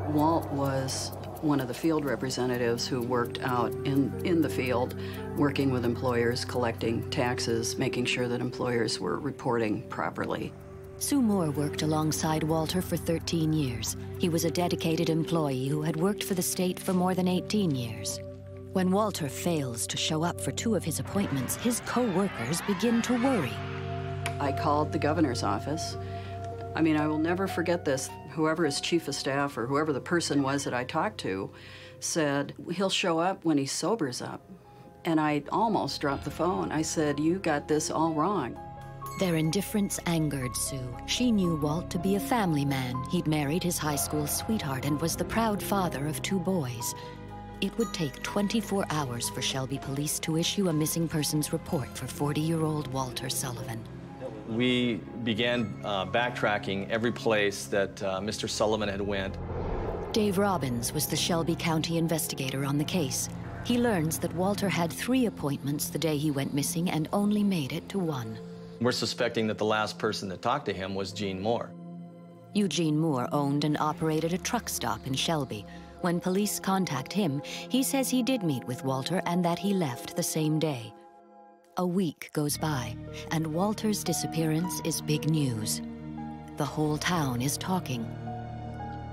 Walt was one of the field representatives who worked out in the field, working with employers, collecting taxes, making sure that employers were reporting properly. Sue Moore worked alongside Walter for 13 years. He was a dedicated employee who had worked for the state for more than 18 years. When Walter fails to show up for 2 of his appointments, his co-workers begin to worry. I called the governor's office. I mean, I will never forget this. Whoever his chief of staff or whoever the person was that I talked to said, he'll show up when he sobers up. And I almost dropped the phone. I said, you got this all wrong. Their indifference angered Sue. She knew Walt to be a family man. He'd married his high school sweetheart and was the proud father of 2 boys. It would take 24 hours for Shelby police to issue a missing persons report for 40-year-old Walter Sullivan. We began backtracking every place that Mr. Sullivan had went. Dave Robbins was the Shelby County investigator on the case. He learns that Walter had 3 appointments the day he went missing and only made it to 1. We're suspecting that the last person that talked to him was Gene Moore. Eugene Moore owned and operated a truck stop in Shelby. When police contact him, he says he did meet with Walter and that he left the same day. A week goes by, and Walter's disappearance is big news. The whole town is talking.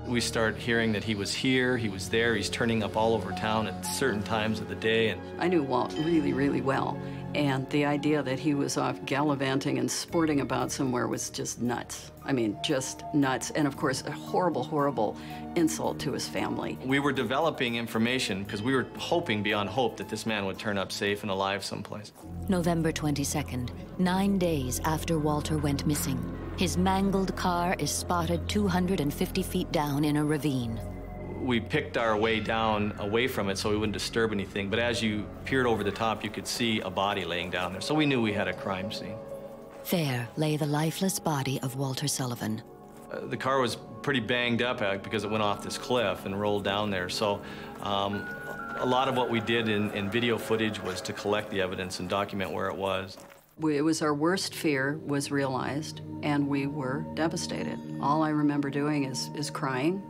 We start hearing that he was here, he was there, he's turning up all over town at certain times of the day. And I knew Walt really, really well. And the idea that he was off gallivanting and sporting about somewhere was just nuts. I mean, just nuts. And of course, a horrible, horrible insult to his family. We were developing information because we were hoping beyond hope that this man would turn up safe and alive someplace. November 22nd, 9 days after Walter went missing. His mangled car is spotted 250 feet down in a ravine. We picked our way down away from it so we wouldn't disturb anything, but as you peered over the top, you could see a body laying down there, so we knew we had a crime scene. There lay the lifeless body of Walter Sullivan. The car was pretty banged up because it went off this cliff and rolled down there, so A lot of what we did in video footage was to collect the evidence and document where it was. It was our worst fear was realized, and we were devastated. All I remember doing is crying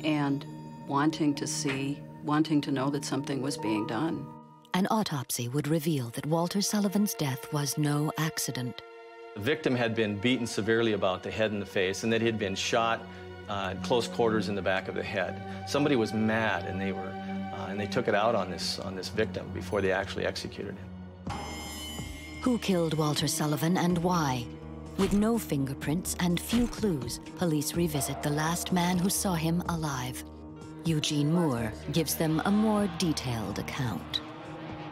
and wanting to know that something was being done. An autopsy would reveal that Walter Sullivan's death was no accident. The victim had been beaten severely about the head and the face, and that he had been shot at close quarters in the back of the head. Somebody was mad, and they took it out on this victim before they actually executed him. Who killed Walter Sullivan and why? With no fingerprints and few clues, police revisit the last man who saw him alive. Eugene Moore gives them a more detailed account.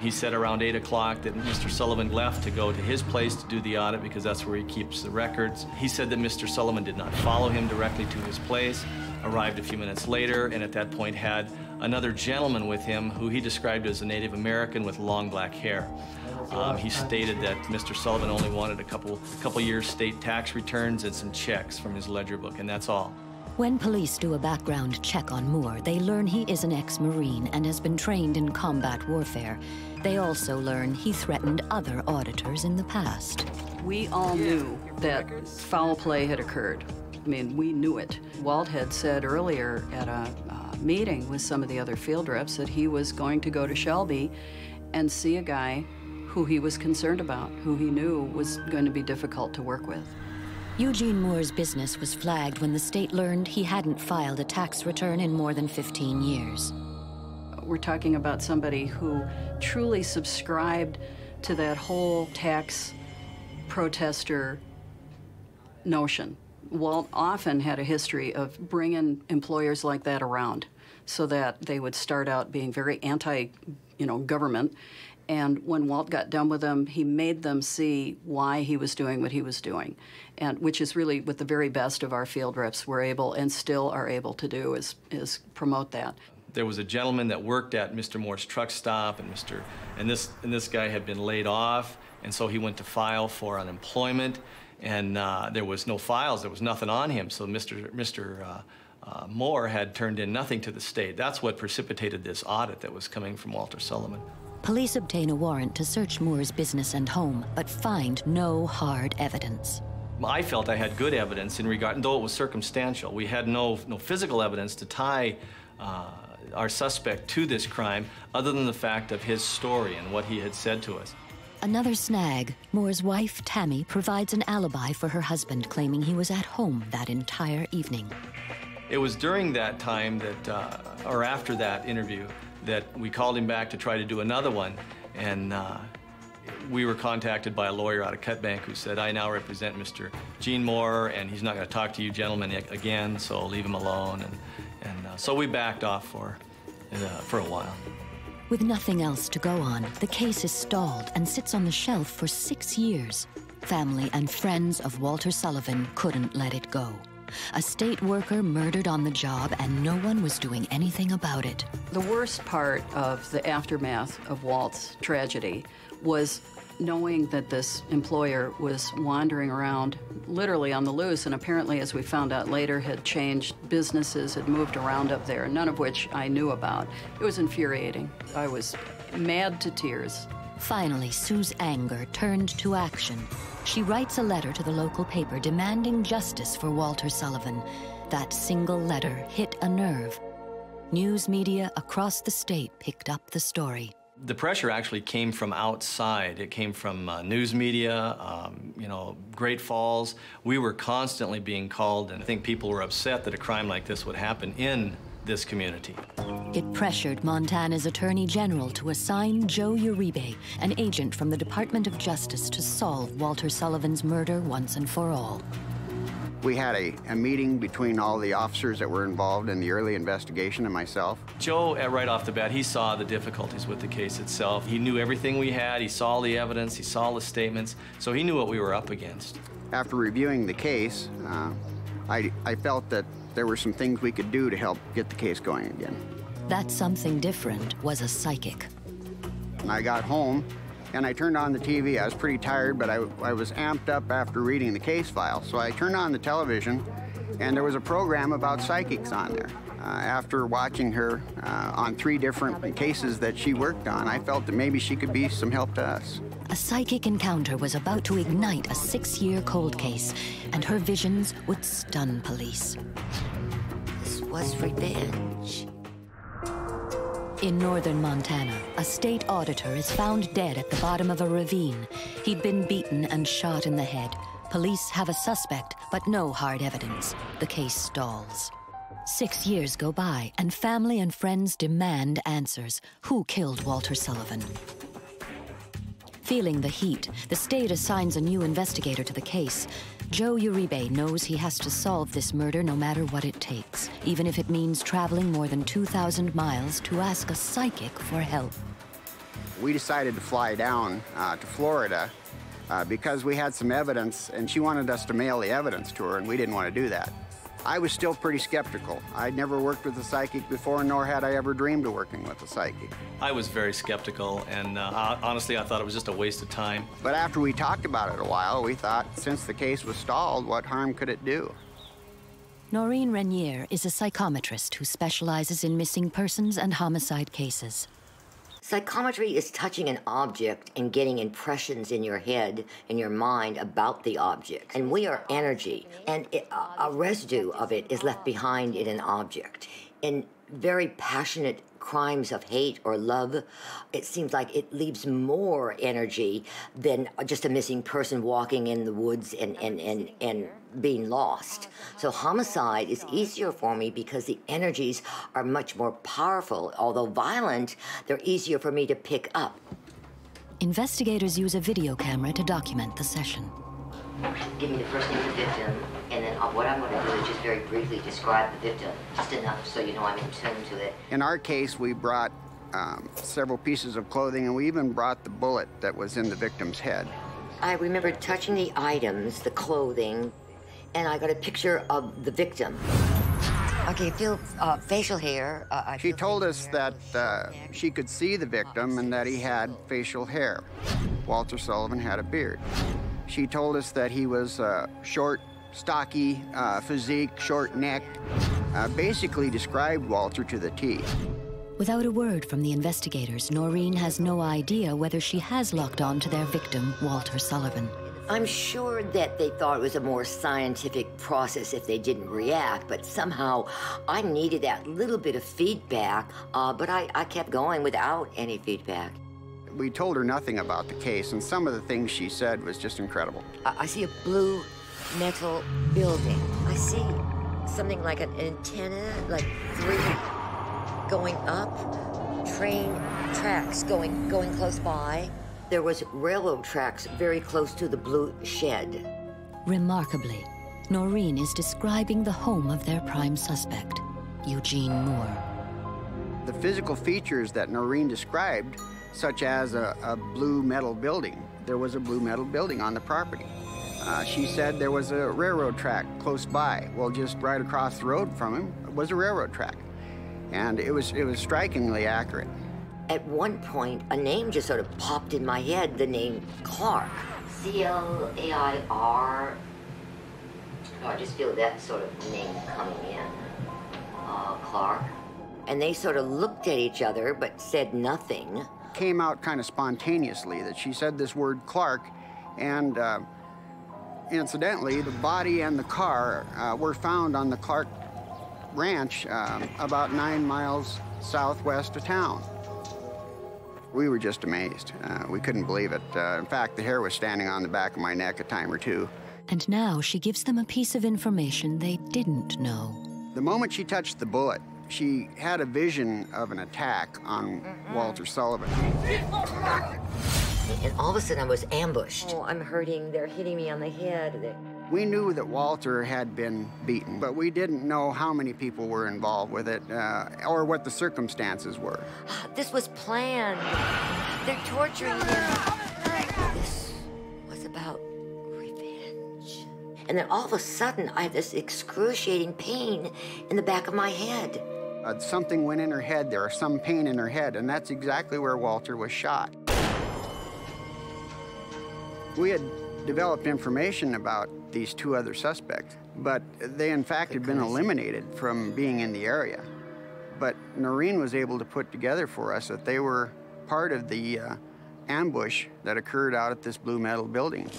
He said around 8 o'clock that Mr. Sullivan left to go to his place to do the audit because that's where he keeps the records. He said that Mr. Sullivan did not follow him directly to his place, arrived a few minutes later, and at that point had another gentleman with him who he described as a Native American with long black hair. He stated that Mr. Sullivan only wanted a couple years state tax returns and some checks from his ledger book, and that's all. When police do a background check on Moore, they learn he is an ex-Marine and has been trained in combat warfare. They also learn he threatened other auditors in the past. We all knew that foul play had occurred. I mean, we knew it. Walt had said earlier at a meeting with some of the other field reps that he was going to go to Shelby and see a guy who he was concerned about, who he knew was going to be difficult to work with. Eugene Moore's business was flagged when the state learned he hadn't filed a tax return in more than 15 years. We're talking about somebody who truly subscribed to that whole tax protester notion. Walt often had a history of bringing employers like that around so that they would start out being very anti-government. And when Walt got done with them, he made them see why he was doing what he was doing, and which is really what the very best of our field reps were able and still are able to do is promote that. There was a gentleman that worked at Mr. Moore's truck stop, and this guy had been laid off, and so he went to file for unemployment, and there was no files, there was nothing on him, so Mr. Moore had turned in nothing to the state. That's what precipitated this audit that was coming from Walter Sullivan. Police obtain a warrant to search Moore's business and home, but find no hard evidence. I felt I had good evidence in regard, though it was circumstantial. We had no physical evidence to tie our suspect to this crime other than the fact of his story and what he had said to us. Another snag, Moore's wife, Tammy, provides an alibi for her husband, claiming he was at home that entire evening. It was during that time that, or after that interview, that we called him back to try to do another one, and we were contacted by a lawyer out of Cutbank who said, I now represent Mr. Gene Moore, and he's not going to talk to you gentlemen again, so leave him alone. And so we backed off for a while. With nothing else to go on, the case is stalled and sits on the shelf for 6 years. Family and friends of Walter Sullivan couldn't let it go. A state worker murdered on the job, and no one was doing anything about it. The worst part of the aftermath of Walt's tragedy was knowing that this employer was wandering around literally on the loose, and apparently, as we found out later, had changed businesses, had moved around up there, none of which I knew about. It was infuriating. I was mad to tears. Finally, Sue's anger turned to action. She writes a letter to the local paper demanding justice for Walter Sullivan. That single letter hit a nerve. News media across the state picked up the story. The pressure actually came from outside. It came from news media, Great Falls. We were constantly being called, and I think people were upset that a crime like this would happen in this community. It pressured Montana's Attorney General to assign Joe Uribe, an agent from the Department of Justice, to solve Walter Sullivan's murder once and for all. We had a meeting between all the officers that were involved in the early investigation and myself. Joe, right off the bat, he saw the difficulties with the case itself. He knew everything we had. He saw the evidence. He saw the statements. So he knew what we were up against. After reviewing the case, I felt that there were some things we could do to help get the case going again. That something different was a psychic. And I got home, and I turned on the TV. I was pretty tired, but I was amped up after reading the case file. So I turned on the television, and there was a program about psychics on there. After watching her on 3 different cases that she worked on, I felt that maybe she could be some help to us. A psychic encounter was about to ignite a 6-year cold case, and her visions would stun police. This was revenge. In northern Montana, a state auditor is found dead at the bottom of a ravine. He'd been beaten and shot in the head. Police have a suspect, but no hard evidence. The case stalls. 6 years go by, and family and friends demand answers. Who killed Walter Sullivan? Feeling the heat, the state assigns a new investigator to the case. Joe Uribe knows he has to solve this murder no matter what it takes, even if it means traveling more than 2,000 miles to ask a psychic for help. We decided to fly down to Florida because we had some evidence, and she wanted us to mail the evidence to her, and we didn't want to do that. I was still pretty skeptical. I'd never worked with a psychic before, nor had I ever dreamed of working with a psychic. I was very skeptical, and honestly, I thought it was just a waste of time. But after we talked about it a while, we thought, since the case was stalled, what harm could it do? Noreen Renier is a psychometrist who specializes in missing persons and homicide cases. Psychometry is touching an object and getting impressions in your head, in your mind about the object. And we are energy, and a residue of it is left behind in an object. In very passionate crimes of hate or love, it seems like it leaves more energy than just a missing person walking in the woods and being lost. So homicide is easier for me because the energies are much more powerful. Although violent, they're easier for me to pick up. Investigators use a video camera to document the session. Give me the first name of the victim, and then what I'm going to do is just very briefly describe the victim, just enough so you know I'm in tune to it. In our case, we brought several pieces of clothing, and we even brought the bullet that was in the victim's head. I remember touching the items, the clothing, and I got a picture of the victim. Okay, feel facial hair. She told us that she could see the victim and that he had facial hair. Walter Sullivan had a beard. She told us that he was short, stocky, physique, short-necked. Basically described Walter to the T. Without a word from the investigators, Noreen has no idea whether she has locked on to their victim, Walter Sullivan. I'm sure that they thought it was a more scientific process if they didn't react, but somehow I needed that little bit of feedback, but I kept going without any feedback. We told her nothing about the case, and some of the things she said was just incredible. I see a blue metal building. I see something like an antenna, like 3 going up, train tracks going close by. There was railroad tracks very close to the blue shed. Remarkably, Noreen is describing the home of their prime suspect, Eugene Moore. The physical features that Noreen described, such as a blue metal building. There was a blue metal building on the property. She said there was a railroad track close by. Well, just right across the road from him was a railroad track. And it was strikingly accurate. At one point, a name just sort of popped in my head, the name Clark. C-L-A-I-R. Oh, I just feel that sort of name coming in. Clark. And they sort of looked at each other, but said nothing. Came out kind of spontaneously that she said this word Clark, and incidentally, the body and the car were found on the Clark Ranch about 9 miles southwest of town. We were just amazed. We couldn't believe it. In fact, the hair was standing on the back of my neck a time or two. And now she gives them a piece of information they didn't know. The moment she touched the bullet, she had a vision of an attack on Walter Sullivan. And all of a sudden I was ambushed. Oh, I'm hurting. They're hitting me on the head. We knew that Walter had been beaten, but we didn't know how many people were involved with it or what the circumstances were. This was planned. They're torturing him. This was about revenge. And then all of a sudden, I had this excruciating pain in the back of my head. Something went in her head there, or some pain in her head, and that's exactly where Walter was shot. We had developed information about these two other suspects, but they in fact had been eliminated from being in the area. But Noreen was able to put together for us that they were part of the ambush that occurred out at this Blue Metal building.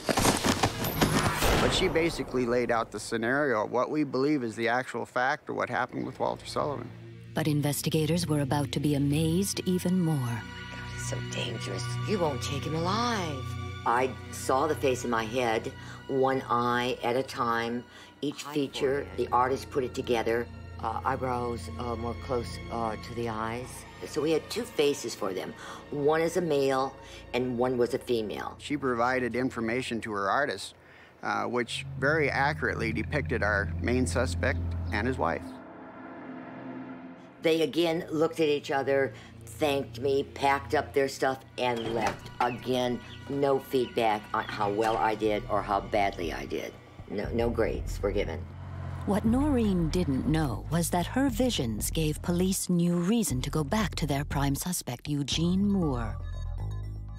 But she basically laid out the scenario of what we believe is the actual fact of what happened with Walter Sullivan. But investigators were about to be amazed even more. God, it's so dangerous. You won't take him alive. I saw the face in my head, one eye at a time. Each feature, the artist put it together. Eyebrows more close to the eyes. So we had two faces for them. One is a male and one was a female. She provided information to her artist, which very accurately depicted our main suspect and his wife. They again looked at each other, thanked me, packed up their stuff, and left. Again, no feedback on how well I did or how badly I did. No grades were given. What Noreen didn't know was that her visions gave police new reason to go back to their prime suspect, Eugene Moore.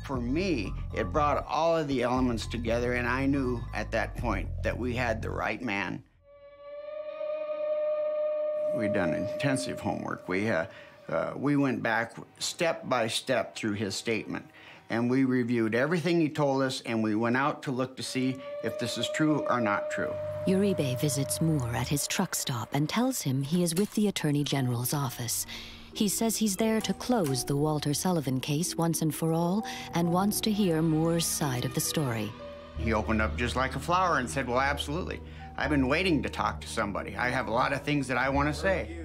For me, it brought all of the elements together, and I knew at that point that we had the right man. We'd done intensive homework. We went back step by step through his statement, and we reviewed everything he told us, and we went out to look to see if this is true or not true. Uribe visits Moore at his truck stop and tells him he is with the Attorney General's office. He says he's there to close the Walter Sullivan case once and for all and wants to hear Moore's side of the story. He opened up just like a flower and said, well, absolutely. I've been waiting to talk to somebody. I have a lot of things that I want to say.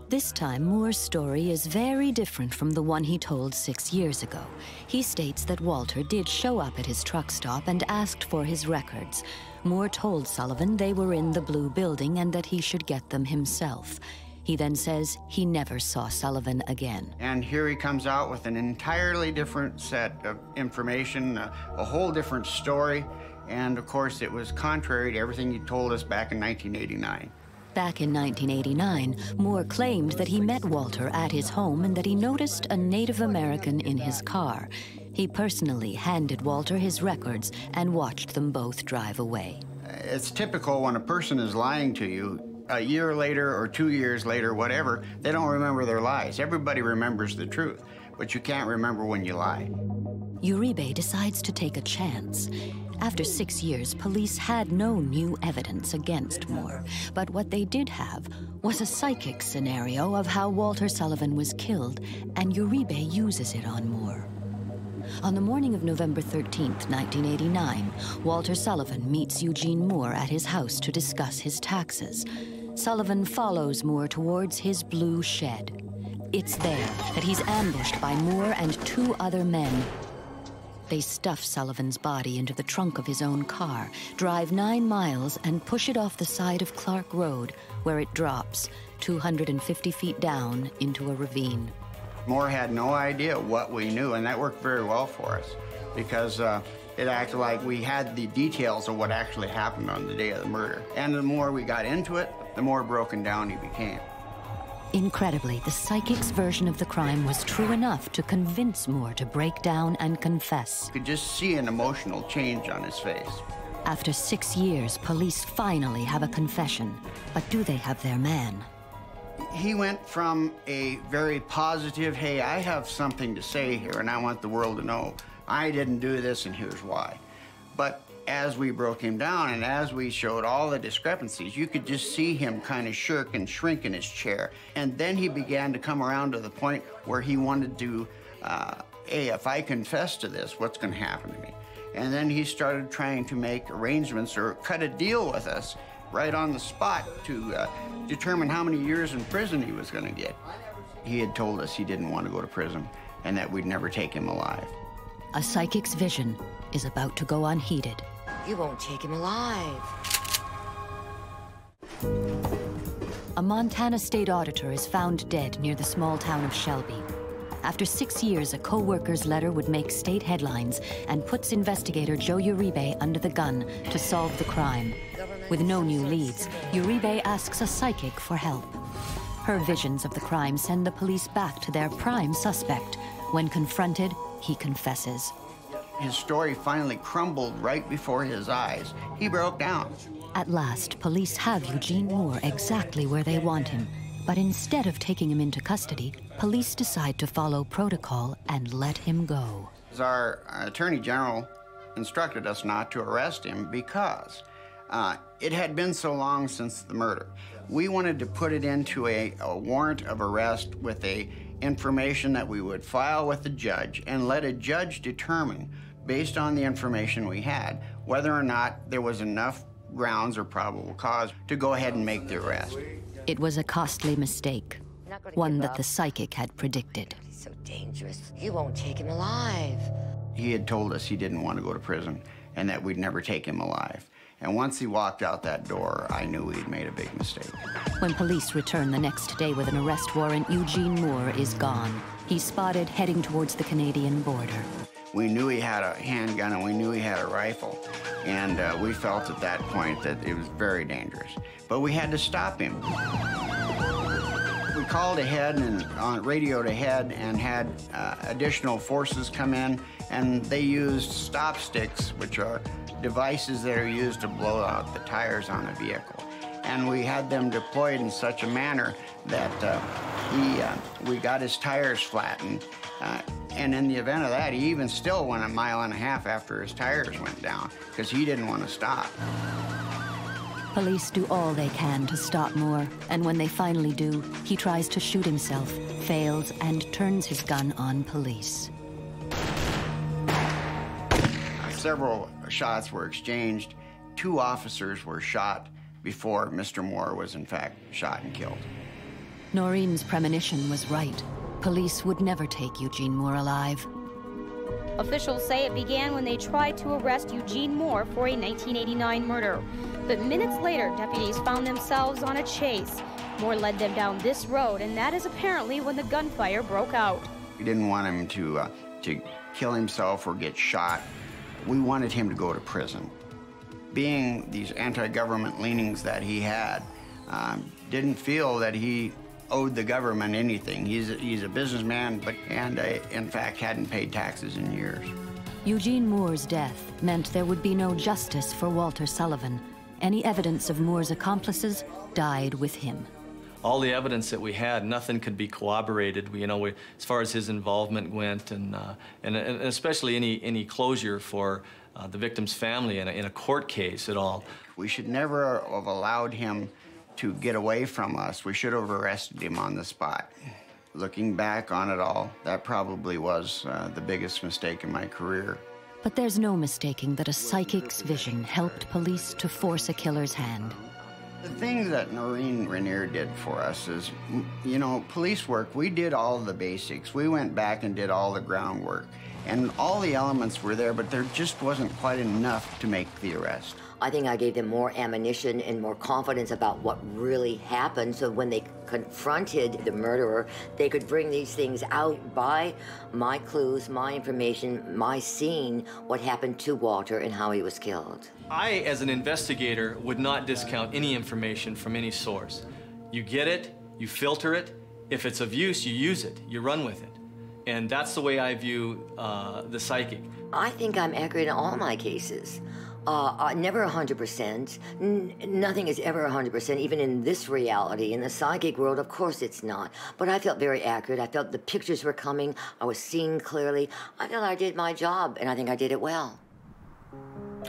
This time, Moore's story is very different from the one he told 6 years ago. He states that Walter did show up at his truck stop and asked for his records. Moore told Sullivan they were in the Blue Building and that he should get them himself. He then says he never saw Sullivan again. And here he comes out with an entirely different set of information, a whole different story. And of course, it was contrary to everything he told us back in 1989. Back in 1989, Moore claimed that he met Walter at his home and that he noticed a Native American in his car. He personally handed Walter his records and watched them both drive away. It's typical when a person is lying to you, a year later or 2 years later, whatever, they don't remember their lies. Everybody remembers the truth, but you can't remember when you lie. Uribe decides to take a chance. After 6 years, police had no new evidence against Moore, but what they did have was a psychic scenario of how Walter Sullivan was killed, and Uribe uses it on Moore. On the morning of November 13th, 1989, Walter Sullivan meets Eugene Moore at his house to discuss his taxes. Sullivan follows Moore towards his blue shed. It's there that he's ambushed by Moore and 2 other men. They stuff Sullivan's body into the trunk of his own car, drive 9 miles, and push it off the side of Clark Road, where it drops 250 feet down into a ravine. Moore had no idea what we knew, and that worked very well for us because it acted like we had the details of what actually happened on the day of the murder. And the more we got into it, the more broken down he became. Incredibly, the psychic's version of the crime was true enough to convince Moore to break down and confess. You could just see an emotional change on his face. After 6 years, police finally have a confession. But do they have their man? He went from a very positive, hey, I have something to say here and I want the world to know I didn't do this and here's why. But as we broke him down and as we showed all the discrepancies, you could just see him kind of shirk and shrink in his chair. And then he began to come around to the point where he wanted to, hey, if I confess to this, what's going to happen to me? And then he started trying to make arrangements or cut a deal with us right on the spot to determine how many years in prison he was going to get. He had told us he didn't want to go to prison and that we'd never take him alive. A psychic's vision is about to go unheeded. You won't take him alive. A Montana state auditor is found dead near the small town of Shelby. After 6 years, a co-worker's letter would make state headlines and puts investigator Joe Uribe under the gun to solve the crime. With no new leads, Uribe asks a psychic for help. Her visions of the crime send the police back to their prime suspect. When confronted, he confesses. His story finally crumbled right before his eyes. He broke down. At last, police have Eugene Moore exactly where they want him. But instead of taking him into custody, police decide to follow protocol and let him go. Our Attorney General instructed us not to arrest him because it had been so long since the murder. We wanted to put it into a warrant of arrest with information that we would file with the judge and let a judge determine, based on the information we had, whether or not there was enough grounds or probable cause to go ahead and make the arrest. It was a costly mistake, one that the psychic had predicted. He's so dangerous. You won't take him alive. He had told us he didn't want to go to prison and that we'd never take him alive. And once he walked out that door, I knew he'd made a big mistake. When police return the next day with an arrest warrant, Eugene Moore is gone. He's spotted heading towards the Canadian border. We knew he had a handgun and we knew he had a rifle. And we felt at that point that it was very dangerous. But we had to stop him. We called ahead and radioed ahead and had additional forces come in, and they used stop sticks, which are devices that are used to blow out the tires on a vehicle. And we had them deployed in such a manner that we got his tires flattened. And in the event of that, he even still went 1.5 miles after his tires went down because he didn't want to stop. Police do all they can to stop Moore, and when they finally do, he tries to shoot himself, fails, and turns his gun on police. Several shots were exchanged. 2 officers were shot before Mr. Moore was in fact shot and killed. Noreen's premonition was right. Police would never take Eugene Moore alive. Officials say it began when they tried to arrest Eugene Moore for a 1989 murder. But minutes later, deputies found themselves on a chase. Moore led them down this road, and that is apparently when the gunfire broke out. We didn't want him to kill himself or get shot. We wanted him to go to prison. Being these anti-government leanings that he had, didn't feel that he owed the government anything. He's a businessman, and in fact hadn't paid taxes in years. Eugene Moore's death meant there would be no justice for Walter Sullivan. Any evidence of Moore's accomplices died with him. All the evidence that we had, nothing could be corroborated. As far as his involvement went, and especially any closure for the victim's family in a court case at all. We should never have allowed him to get away from us. We should have arrested him on the spot. Looking back on it all, that probably was the biggest mistake in my career. But there's no mistaking that a psychic's vision helped police to force a killer's hand. The thing that Noreen Rainier did for us is, police work, we did all the basics. We went back and did all the groundwork. And all the elements were there, but there just wasn't quite enough to make the arrest. I think I gave them more ammunition and more confidence about what really happened, so when they confronted the murderer, they could bring these things out by my clues, my information, my seeing what happened to Walter and how he was killed. I, as an investigator, would not discount any information from any source. You get it, you filter it. If it's of use, you use it, you run with it. And that's the way I view the psychic. I think I'm accurate in all my cases. Never 100%. Nothing is ever 100%, even in this reality. In the psychic world, of course it's not. But I felt very accurate. I felt the pictures were coming. I was seeing clearly. I felt I did my job, and I think I did it well.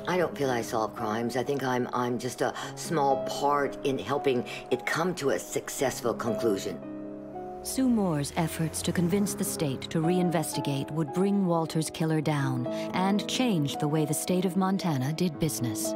I don't feel I solve crimes. I think I'm just a small part in helping it come to a successful conclusion. Sue Moore's efforts to convince the state to reinvestigate would bring Walter's killer down and change the way the state of Montana did business.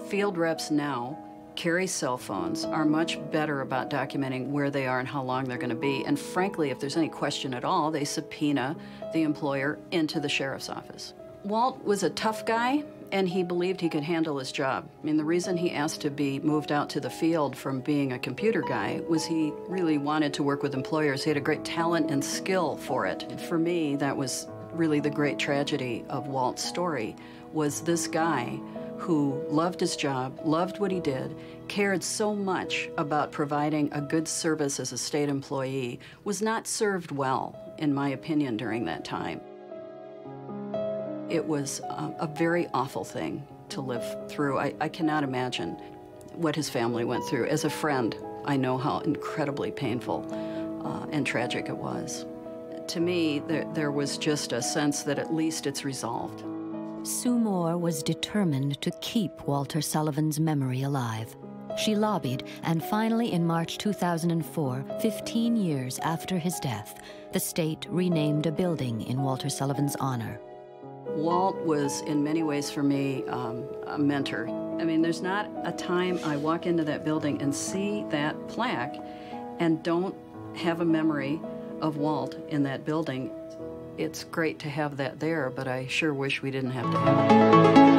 Field reps now carry cell phones, are much better about documenting where they are and how long they're going to be. And frankly, if there's any question at all, they subpoena the employer into the sheriff's office. Walt was a tough guy, and he believed he could handle his job. I mean, the reason he asked to be moved out to the field from being a computer guy was he really wanted to work with employers. He had a great talent and skill for it. And for me, that was really the great tragedy of Walt's story, was this guy who loved his job, loved what he did, cared so much about providing a good service as a state employee, was not served well, in my opinion, during that time. It was a very awful thing to live through. I cannot imagine what his family went through. As a friend, I know how incredibly painful and tragic it was. To me, there was just a sense that at least it's resolved. Sue Moore was determined to keep Walter Sullivan's memory alive. She lobbied, and finally in March 2004, 15 years after his death, the state renamed a building in Walter Sullivan's honor. Walt was, in many ways for me, a mentor. I mean, there's not a time I walk into that building and see that plaque and don't have a memory of Walt in that building. It's great to have that there, but I sure wish we didn't have to have it.